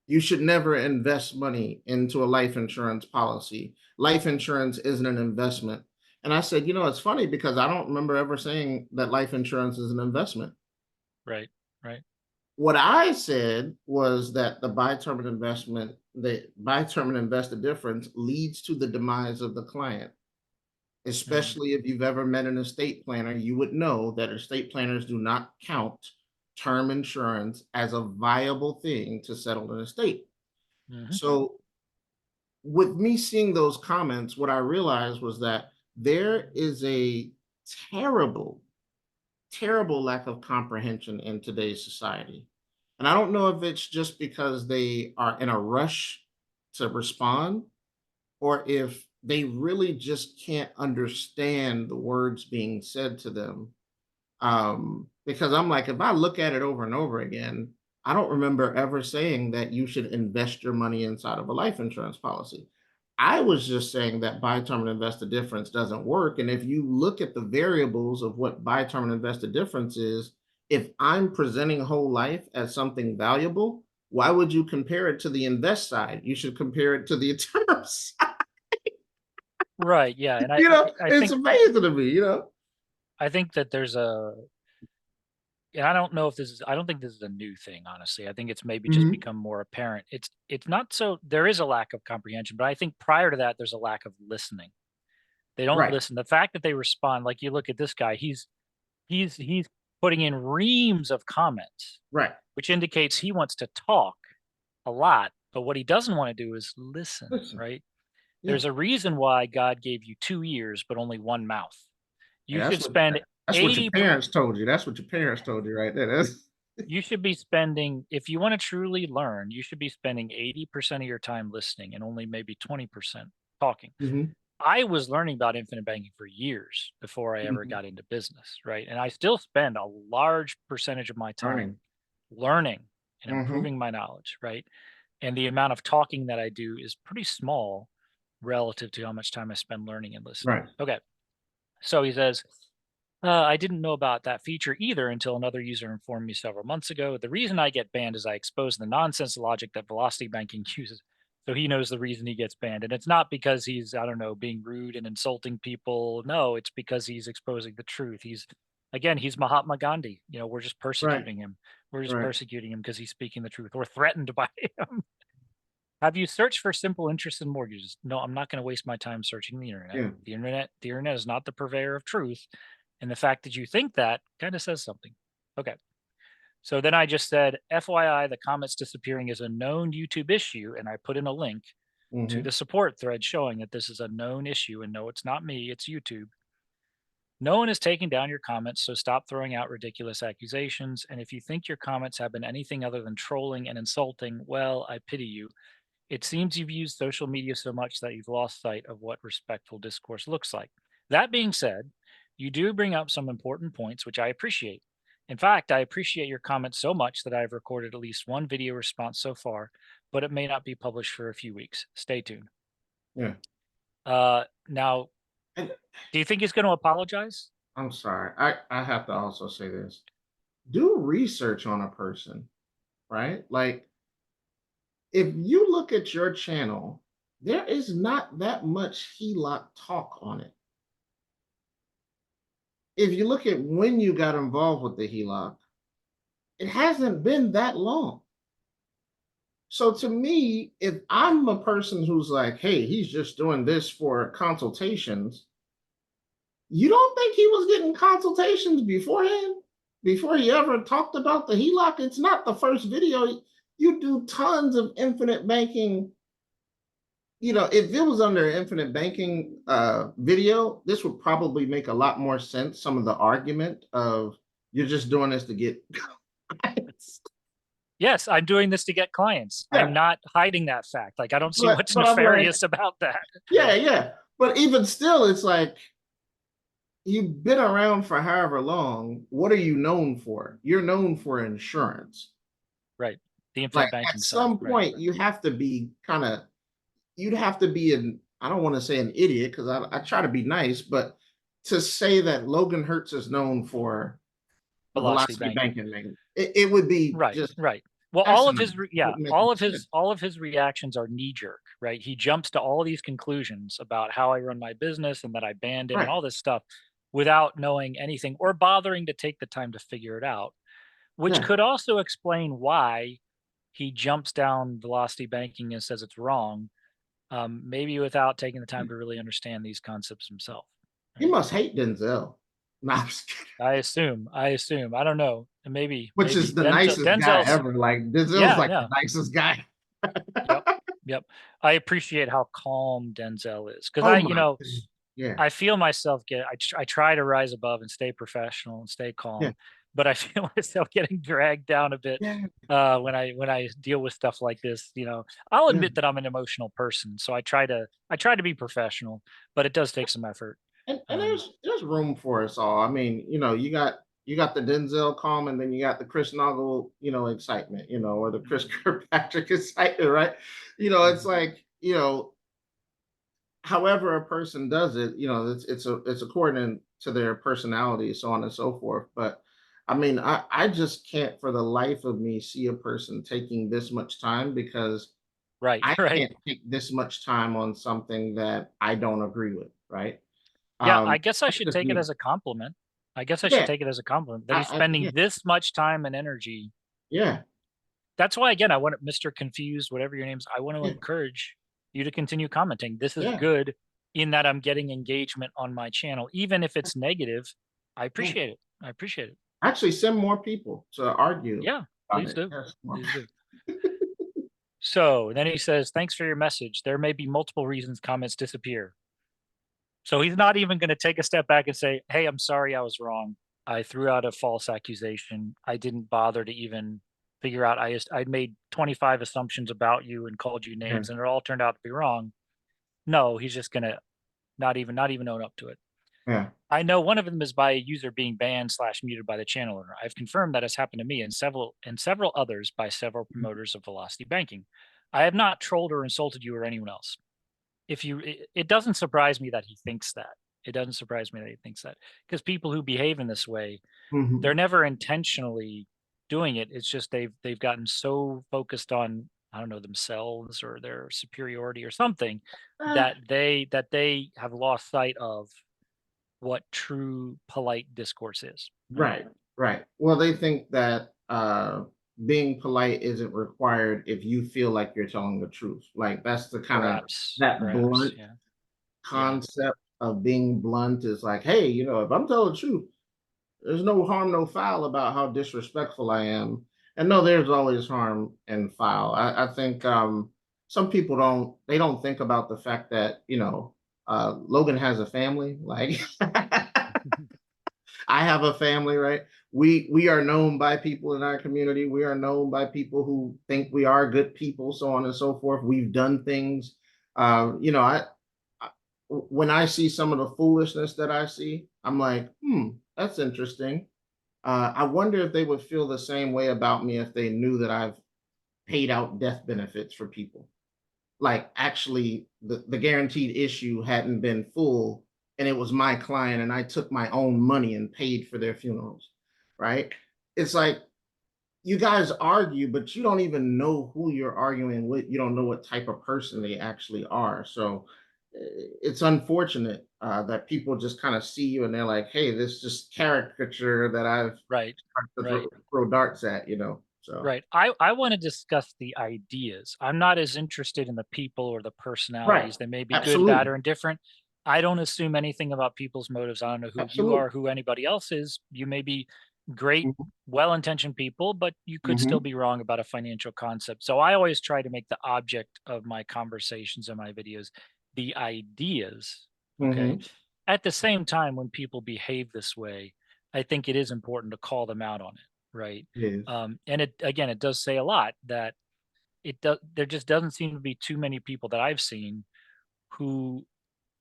"You should never invest money into a life insurance policy. Life insurance isn't an investment." And I said, it's funny because I don't remember ever saying that life insurance is an investment. Right. Right. What I said was that the buy term and invest the difference leads to the demise of the client. Mhm. Especially if you've ever met an estate planner, you would know that estate planners do not count term insurance as a viable thing to settle an estate. Mhm. So, with me seeing those comments, what I realized was that there is a terrible, terrible lack of comprehension in today's society. And I don't know if it's just because they are in a rush to respond, or if they really just can't understand the words being said to them. Because I'm like, if I look at it over and over again, I don't remember ever saying that you should invest your money inside of a life insurance policy. I was just saying that buy term and invest the difference doesn't work. And if you look at the variables of what buy term and invest the difference is, if I'm presenting whole life as something valuable, why would you compare it to the invest side? You should compare it to the term side. Right. Yeah. And It's amazing to me. I think that there's a, and I don't think this is a new thing, honestly. I think it's maybe just Mhm. become more apparent. It's not so there is a lack of comprehension, but I think prior to that, there's a lack of listening. They don't Right, listen. The fact that they respond, like you look at this guy, he's putting in reams of comments, right. which indicates he wants to talk a lot, but what he doesn't want to do is listen, Listen, right? yeah, There's a reason why God gave you 2 ears but only 1 mouth. and You should spend that's what your 80 parents told you. That's what your parents told you right there. That's you should be spending, if you want to truly learn, you should be spending 80% of your time listening and only maybe 20% talking. Mhm, I was learning about infinite banking for years before I ever mhm. got into business, right? And I still spend a large percentage of my time Learning. learning and Mhm. improving my knowledge, right? And the amount of talking that I do is pretty small relative to how much time I spend learning and listening. Right. Okay. So he says, I didn't know about that feature either until another user informed me several months ago. The reason I get banned is I expose the nonsense logic that velocity banking uses. So he knows the reason he gets banned. And it's not because he's, I don't know, being rude and insulting people. No, it's because he's exposing the truth. He's Mahatma Gandhi. We're just Right. persecuting him. We're just Right. persecuting him because he's speaking the truth. We're threatened by him. Have you searched for simple interest in mortgages? No, I'm not going to waste my time searching the internet. Yeah. The internet is not the purveyor of truth. And the fact that you think that kind of says something. Okay. So then I just said, FYI, the comments disappearing is a known YouTube issue. And I put in a link to Hmm. the support thread showing that this is a known issue. And no, it's not me, it's YouTube. No one is taking down your comments, so stop throwing out ridiculous accusations. And if you think your comments have been anything other than trolling and insulting, well, I pity you. It seems you've used social media so much that you've lost sight of what respectful discourse looks like. That being said, you do bring up some important points, which I appreciate. In fact, I appreciate your comments so much that I've recorded at least one video response so far, but it may not be published for a few weeks. Stay tuned. Yeah. Now, And do you think he's going to apologize? I'm sorry. I have to also say this. Do research on a person, right? Like, if you look at your channel, there is not that much HELOC talk on it. If you look at when you got involved with the HELOC, it hasn't been that long. So to me, if I'm a person who's like, hey, he's just doing this for consultations, you don't think he was getting consultations beforehand? Before he ever talked about the HELOC? It's not the first video. You do tons of infinite banking. If it was under infinite banking video, this would probably make a lot more sense. Some of the argument of you're just doing this to get clients. Yes, I'm doing this to get clients. I'm Yeah, not hiding that fact. Like, I don't see but what's but I'm like, nefarious about that. yeah, yeah. But even still, it's like you've been around for however long. What are you known for? You're known for insurance. Right. The Like infinite at banking side. some Right. point, you have to be you'd have to be I don't want to say an idiot because I try to be nice, but to say that Logan Hertz is known for the Velocity velocity banking. banking, it would be Right. just Right. Well, asinine. Wouldn't make all any of sense. his reactions are knee jerk, right? He jumps to all these conclusions about how I run my business and that I banned him and Right. all this stuff without knowing anything or bothering to take the time to figure it out, which Yeah. could also explain why he jumps down velocity banking and says it's wrong, maybe without taking the time to really understand these concepts himself. He Right? must hate Denzel. No, I'm just kidding. I assume. I assume. I don't know. Which is Maybe the Denzel. nicest guy Denzel's. ever. Like Denzel's Yeah. like the Yeah. nicest guy. Yep. Yep. I appreciate how calm Denzel is because Oh my. Yeah. I feel myself I try to rise above and stay professional and stay Yeah. calm, but I feel myself getting dragged down a bit Yeah. when I deal with stuff like this. I'll Yeah. admit that I'm an emotional person, so I try to be professional, but it does take some effort. And Um, there's room for us all. I mean, you got the Denzel calm, and then you got the Chris Noggle, excitement, or the Chris mm, Kirkpatrick excitement, right? It's mhm. like, however a person does it, it's according to their personality, so on and so forth. But I mean, I just can't for the life of me see a person taking this much time because Right. I Right. can't take this much time on something that I don't agree with, right? Yeah, I guess I That's should just take it me. as a compliment. I guess I should Yeah, take it as a compliment that he's yeah, spending this much time and energy. yeah, That's why, again, I want Mr. Confused, whatever your name's, I want to yeah, encourage you to continue commenting. This is yeah, good in that I'm getting engagement on my channel, even if it's negative. I yeah. appreciate it. I appreciate it. Actually, send more people to argue Yeah, about please it. do. Yes, more. Please do. So then he says, thanks for your message. There may be multiple reasons comments disappear. So he's not even going to take a step back and say, hey, I'm sorry I was wrong. I threw out a false accusation. I didn't bother to even figure out. I made 25 assumptions about you and called you Yeah, names and it all turned out to be wrong. No, he's just going to not even own up to it. yeah. I know one of them is by a user being banned slash muted by the channel owner. I've confirmed that has happened to me and several others by several promoters of velocity banking. I have not trolled or insulted you or anyone else. It doesn't surprise me that he thinks that. It doesn't surprise me that he thinks that, because people who behave in this way, Mhm. they're never intentionally doing it. It's just they've gotten so focused on, I don't know, themselves or their superiority or something, Eh, that they have lost sight of what true polite discourse is, right? right, right. Well, they think that being polite isn't required if you feel like you're telling the truth. Like that's the kind of that Perhaps, blunt yeah, yeah, concept of being blunt is like, hey, if I'm telling the truth, there's no harm, no foul about how disrespectful I am. And no, there's always harm and foul. I think some people don't think about the fact that, Logan has a family. Like I have a family, right? We are known by people in our community. We are known by people who think we are good people, so on and so forth. We've done things. I when I see some of the foolishness that I see, I'm like, that's interesting. I wonder if they would feel the same way about me if they knew that I've paid out death benefits for people. Like actually the guaranteed issue hadn't been full and it was my client and I took my own money and paid for their funerals. Right. It's like you guys argue, but you don't even know who you're arguing with. You don't know what type of person they actually are. So it's unfortunate that people just kind of see you and they're like, hey, this just caricature that I've right, tried to right. throw darts at. So, Right. I want to discuss the ideas. I'm not as interested in the people or the right. personalities. They may be good, bad, Absolutely. or indifferent. I don't assume anything about people's motives. I don't know who you Absolutely. are, who anybody else is. You may be great, Mhm. well-intentioned people, but you could still Mhm. be wrong about a financial concept. So I always try to make the object of my conversations and my videos the ideas. Okay. Mhm. At the same time, when people behave this way, I think it is important to call them out on it. Right. Yes. And it again, it does say a lot that there just doesn't seem to be too many people that I've seen who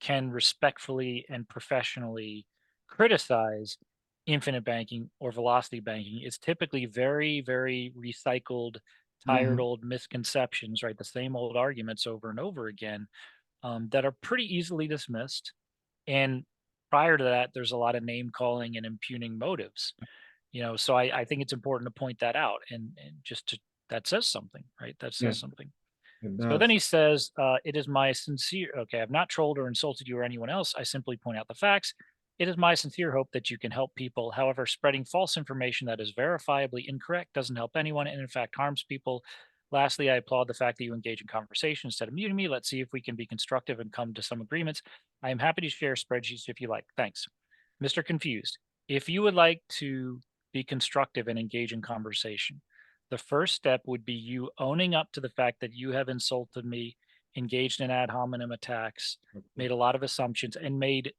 can respectfully and professionally criticize infinite banking or velocity banking. It's typically very, very recycled, tired Mhm. old misconceptions, right? The same old arguments over and over again, that are pretty easily dismissed. And prior to that, there's a lot of name calling and impugning motives. So I think it's important to point that out, and just to that says something, right? That Yeah, says something. it So then does. he says, it is my sincere, okay, I've not trolled or insulted you or anyone else. I simply point out the facts. It is my sincere hope that you can help people. However, spreading false information that is verifiably incorrect doesn't help anyone and in fact harms people. Lastly, I applaud the fact that you engage in conversation instead of muting me. Let's see if we can be constructive and come to some agreements. I am happy to share spreadsheets if you like. Thanks. Mr. Confused, if you would like to be constructive and engage in conversation, the first step would be you owning up to the fact that you have insulted me, engaged in ad hominem attacks, Okay. made a lot of assumptions, and made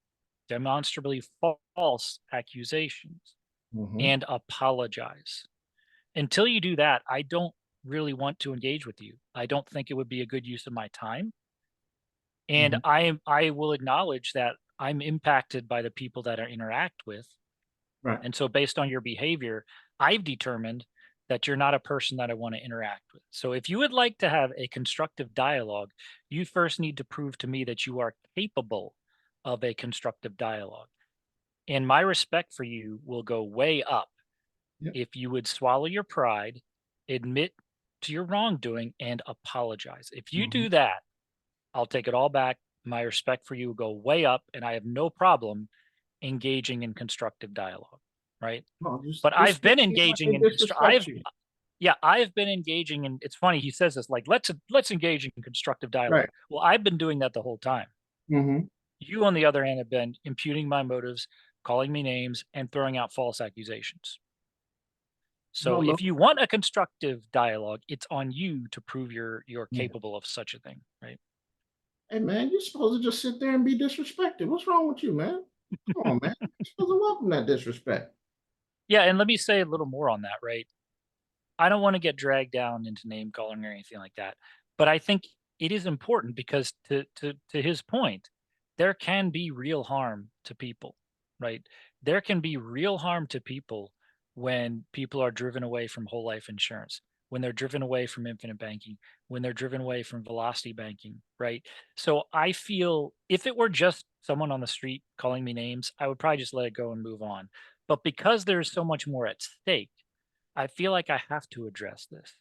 demonstrably false accusations, Mhm. and apologize. Until you do that, I don't really want to engage with you. I don't think it would be a good use of my time. And Mhm. I will acknowledge that I'm impacted by the people that I interact with. Right. And so based on your behavior, I've determined that you're not a person that I want to interact with. So if you would like to have a constructive dialogue, you first need to prove to me that you are capable of a constructive dialogue. And my respect for you will go way up Yep. if you would swallow your pride, admit to your wrongdoing, and apologize. If you Mhm. do that, I'll take it all back. My respect for you will go way up, and I have no problem engaging in constructive dialogue, right? No, just But just I've speak been to me like engaging they in disrespect you. I've been engaging in, it's funny he says this, like, let's engage in constructive Right. dialogue. Well, I've been doing that the whole time. Mhm. You, on the other hand, have been imputing my motives, calling me names, and throwing out false accusations. No, So no. if you want a constructive dialogue, it's on you to prove you're Yeah. capable of such a thing, right? Hey man, you're supposed to just sit there and be disrespected. What's wrong with you, man? Come on, man. You're supposed to welcome that disrespect. Yeah, and let me say a little more on that, right? I don't want to get dragged down into name calling or anything like that. But I think it is important because to his point, there can be real harm to people, right? There can be real harm to people when people are driven away from whole life insurance, when they're driven away from infinite banking, when they're driven away from velocity banking, right? So I feel if it were just someone on the street calling me names, I would probably just let it go and move on. But because there's so much more at stake, I feel like I have to address this,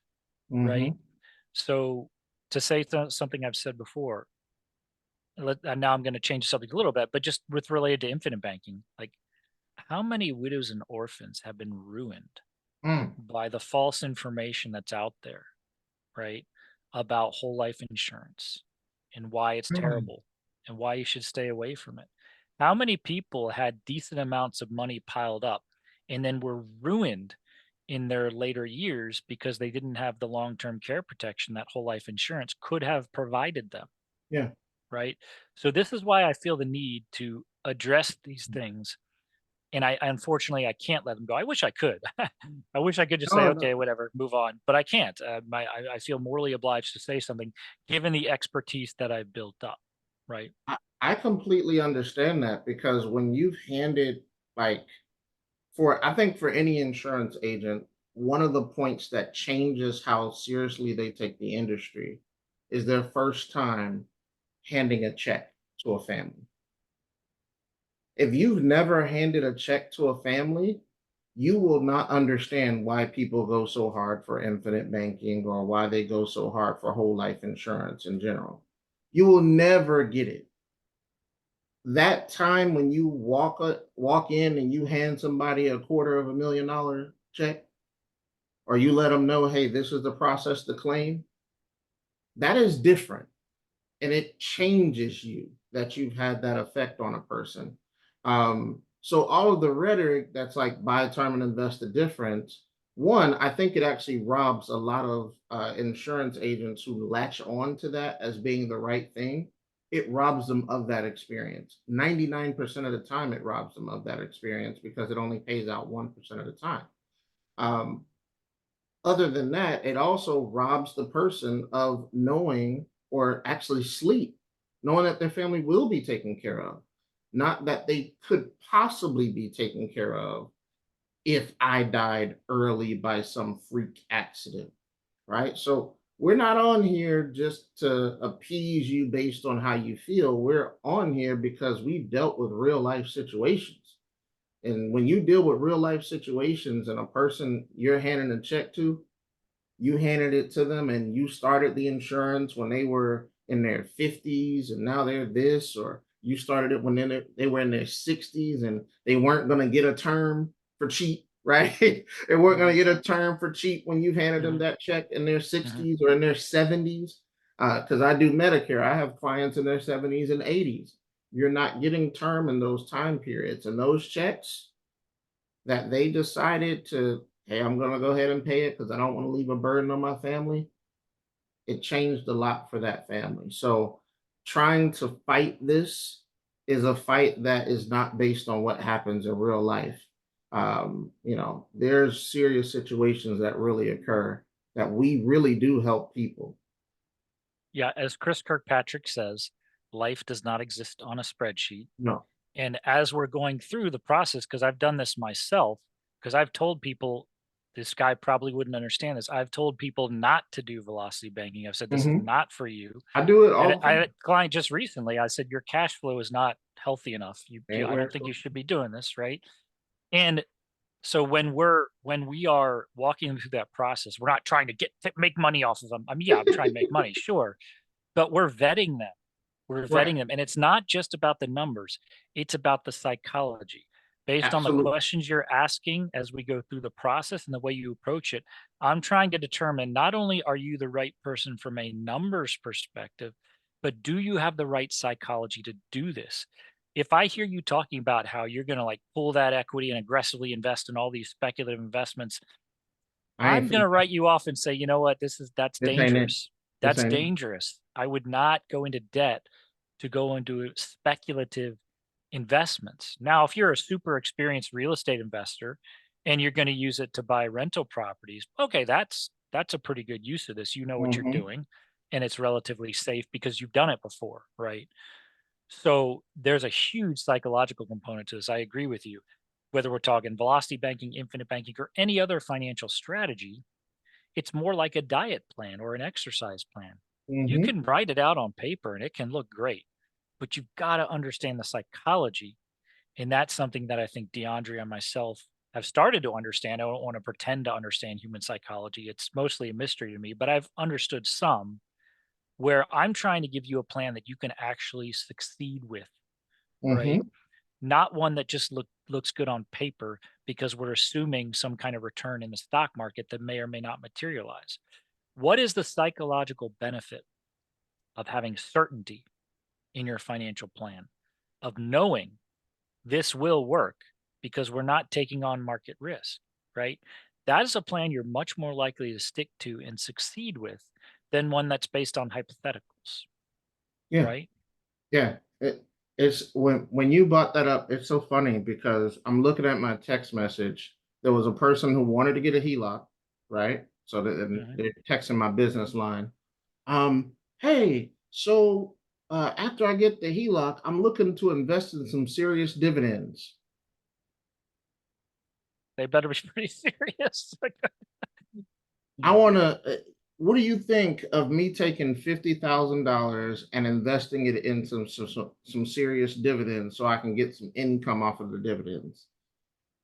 right? Mm-hmm. So to say something I've said before, and now I'm going to change the subject a little bit, but just with related to infinite banking, like how many widows and orphans have been ruined Mm. by the false information that's out there, right? About whole life insurance and why it's Mm. terrible and why you should stay away from it. How many people had decent amounts of money piled up and then were ruined in their later years because they didn't have the long term care protection that whole life insurance could have provided them, Yeah. right? So, this is why I feel the need to address these things, and I unfortunately, I can't let them go. I wish I could. I wish I could just say, No, no. "Okay, whatever, move on," but I can't. I feel morally obliged to say something given the expertise that I've built up, right? I completely understand that because when you've handed like for I think for any insurance agent, one of the points that changes how seriously they take the industry is their first time handing a check to a family. If you've never handed a check to a family, you will not understand why people go so hard for infinite banking or why they go so hard for whole life insurance in general. You will never get it. That time when you walk in and you hand somebody a $250,000 check, or you let them know, hey, this is the process to claim, that is different. And it changes you that you've had that effect on a person. So all of the rhetoric that's like buy term and invest the difference, one, I think it actually robs a lot of insurance agents who latch on to that as being the right thing. It robs them of that experience. 99% of the time, it robs them of that experience because it only pays out 1% of the time. Um, Other than that, it also robs the person of knowing or actually sleep, knowing that their family will be taken care of, not that they could possibly be taken care of if I died early by some freak accident, right? So we're not on here just to appease you based on how you feel. We're on here because we've dealt with real life situations. And when you deal with real life situations and a person you're handing a check to, you handed it to them and you started the insurance when they were in their 50s and now they're this, or you started it when they were in their 60s and they weren't going to get a term for cheap, right? They weren't going Hmm. to get a term for cheap when you handed them Hmm. that check in their Hmm. 60s or in their 70s. Because I do Medicare, I have clients in their 70s and 80s. You're not getting term in those time periods, and those checks that they decided to, hey, I'm going to go ahead and pay it because I don't want to leave a burden on my family, it changed a lot for that family. So trying to fight this is a fight that is not based on what happens in real life. There's serious situations that really occur that we really do help people. Yeah, as Chris Kirkpatrick says, life does not exist on a spreadsheet. No. And as we're going through the process, because I've done this myself, because I've told people, this guy probably wouldn't understand this. I've told people not to do velocity banking. I've said this is Mhm. not for you. I do it all the I had a time. client just recently. I said your cash flow is not healthy enough. Ain't I where don't it's think you supposed to should be. be doing this, right? And so when we are walking them through that process, we're not trying to make money off of them. I mean, yeah, I'm trying to make money, sure, but we're vetting them. We're Right. vetting them, and it's not just about the numbers, it's about the psychology. Based on the Absolutely. questions you're asking as we go through the process and the way you approach it, I'm trying to determine not only are you the right person from a numbers perspective, but do you have the right psychology to do this? If I hear you talking about how you're going to like pull that equity and aggressively invest in all these speculative investments, I ain't I'm finna, gonna write you off and say, "You know what? That's this ain't it. dangerous. This That's ain't it. dangerous. I would not go into debt to go into speculative investments." Now, if you're a super experienced real estate investor and you're gonna use it to buy rental properties, okay, that's a pretty good use of this. You know what you're Mhm. doing, and it's relatively safe because you've done it before, right? So, there's a huge psychological component to this. I agree with you. Whether we're talking velocity banking, infinite banking, or any other financial strategy, it's more like a diet plan or an exercise plan. You Mhm. can write it out on paper and it can look great. but you've got to understand the psychology. And that's something that I think DeAndre and myself have started to understand. I don't want to pretend to understand human psychology. It's mostly a mystery to me, but I've understood some where I'm trying to give you a plan that you can actually succeed with, right? Hmm. Not one that just looks good on paper because we're assuming some kind of return in the stock market that may or may not materialize. What is the psychological benefit of having certainty in your financial plan, of knowing this will work because we're not taking on market risk, right? That is a plan you're much more likely to stick to and succeed with than one that's based on hypotheticals, Yeah. right? Yeah. It's when you brought that up, it's so funny because I'm looking at my text message. There was a person who wanted to get a HELOC, right? So and Mhm. they're texting my business line. Hey, so after I get the HELOC, I'm looking to invest in some serious dividends. They better be pretty serious. I Mhm. want to. What do you think of me taking $50,000 and investing it in some serious dividends so I can get some income off of the dividends?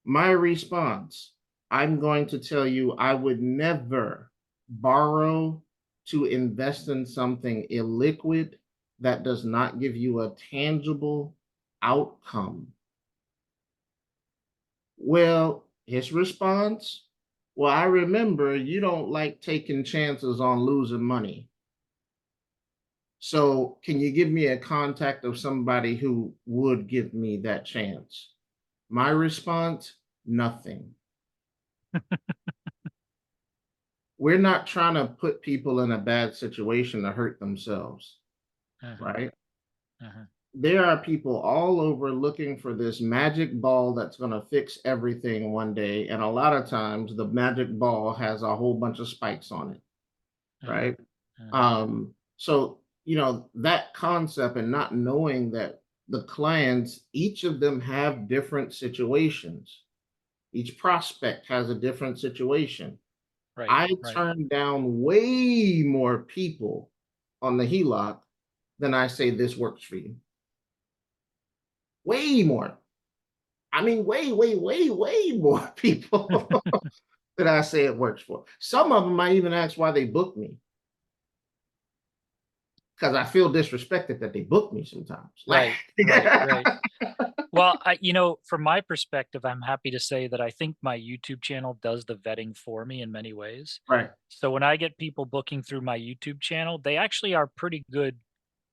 My response: I'm going to tell you, I would never borrow to invest in something illiquid that does not give you a tangible outcome. Well, his response, well, I remember you don't like taking chances on losing money. So, can you give me a contact of somebody who would give me that chance? My response, nothing. We're not trying to put people in a bad situation to hurt themselves, Mhm. right? Mhm. There are people all over looking for this magic ball that's going to fix everything one day. And a lot of times the magic ball has a whole bunch of spikes on it, Mhm. right? Mhm. So, that concept and not knowing that the clients, each of them have different situations. Each prospect has a different situation. Right. I Right. turn down way more people on the HELOC than I say this works for you. Way more. I mean, way, way, way, way more people that I say it works for. Some of them might even ask why they booked me because I feel disrespected that they booked me sometimes. Like, Right. Right. Right. Well, from my perspective, I'm happy to say that I think my YouTube channel does the vetting for me in many ways. right, So when I get people booking through my YouTube channel, they actually are pretty good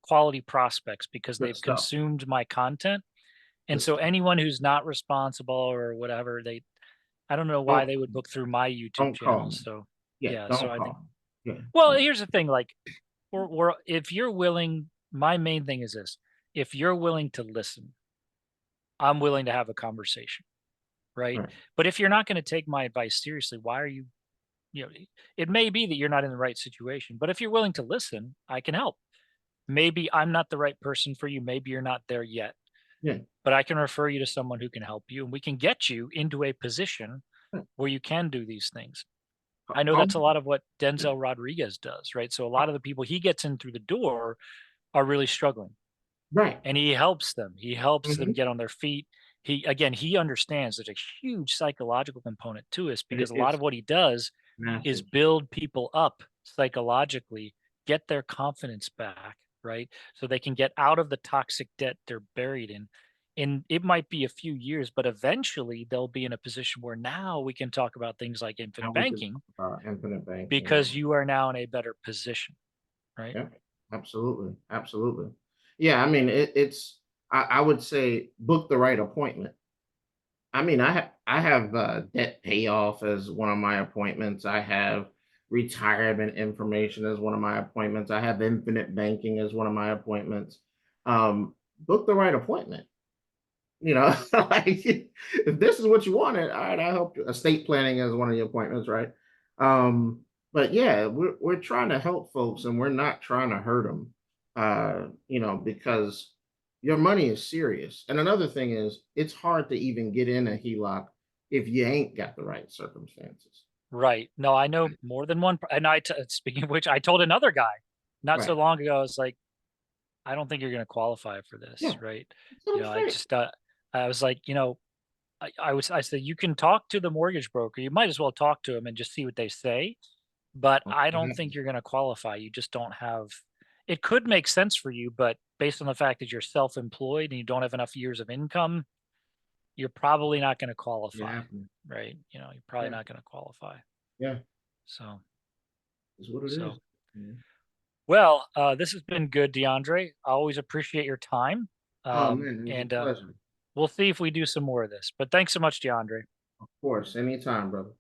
quality prospects because good they've stuff. consumed my content. And Good so stuff. anyone who's not responsible or whatever, I don't know why Don't they would book through my YouTube don't call channel. me. So Yeah, yeah, so don't I think, call me. Yeah, well, yeah, here's the thing, like if you're willing, my main thing is this. If you're willing to listen, I'm willing to have a conversation, right? right. But if you're not going to take my advice seriously, why are you, it may be that you're not in the right situation, but if you're willing to listen, I can help. Maybe I'm not the right person for you. Maybe you're not there yet, Yeah. but I can refer you to someone who can help you and we can get you into a position Yeah. where you can do these things. I know Call that's a me. lot of what Denzel Rodriguez does, right? So a lot of the people he gets in through the door are really struggling Right. and he helps them. He helps them Mhm. get on their feet. He understands there's a huge psychological component to this because a lot It's of what he does is massive. build people up psychologically, get their confidence back, right? So they can get out of the toxic debt they're buried in. And it might be a few years, but eventually they'll be in a position where now we can talk about things like Now infinite we can banking talk about infinite banking. because you are now in a better position, right? Yeah, absolutely, absolutely. Yeah, I mean, it's. I would say book the right appointment. I mean, I have debt payoff as one of my appointments. I have retirement information as one of my appointments. I have infinite banking as one of my appointments. Book the right appointment. Like if this is what you wanted, all right, I'll help you. Estate planning is one of your appointments, right? Um, but yeah, we're trying to help folks and we're not trying to hurt them. Because your money is serious. And another thing is it's hard to even get in a HELOC if you ain't got the right circumstances. Right. No, I know more than one. And speaking of which, I told another guy not so Right. long ago, I was like, I don't think you're going to qualify for this, Yeah, right? set You them know, straight. I was like, I said, you can talk to the mortgage broker. You might as well talk to them and just see what they say. But What I don't think happens? you're going to qualify. You just don't have, it could make sense for you, but based on the fact that you're self employed and you don't have enough years of income, you're probably not going to It qualify, happens. right? You're probably Yeah, not going to qualify. yeah, So, is what it so is. Yeah. well, this has been good, DeAndre. I always appreciate your time. Oh man, it was a And pleasure. we'll see if we do some more of this. But thanks so much, DeAndre. Of course, anytime, brother.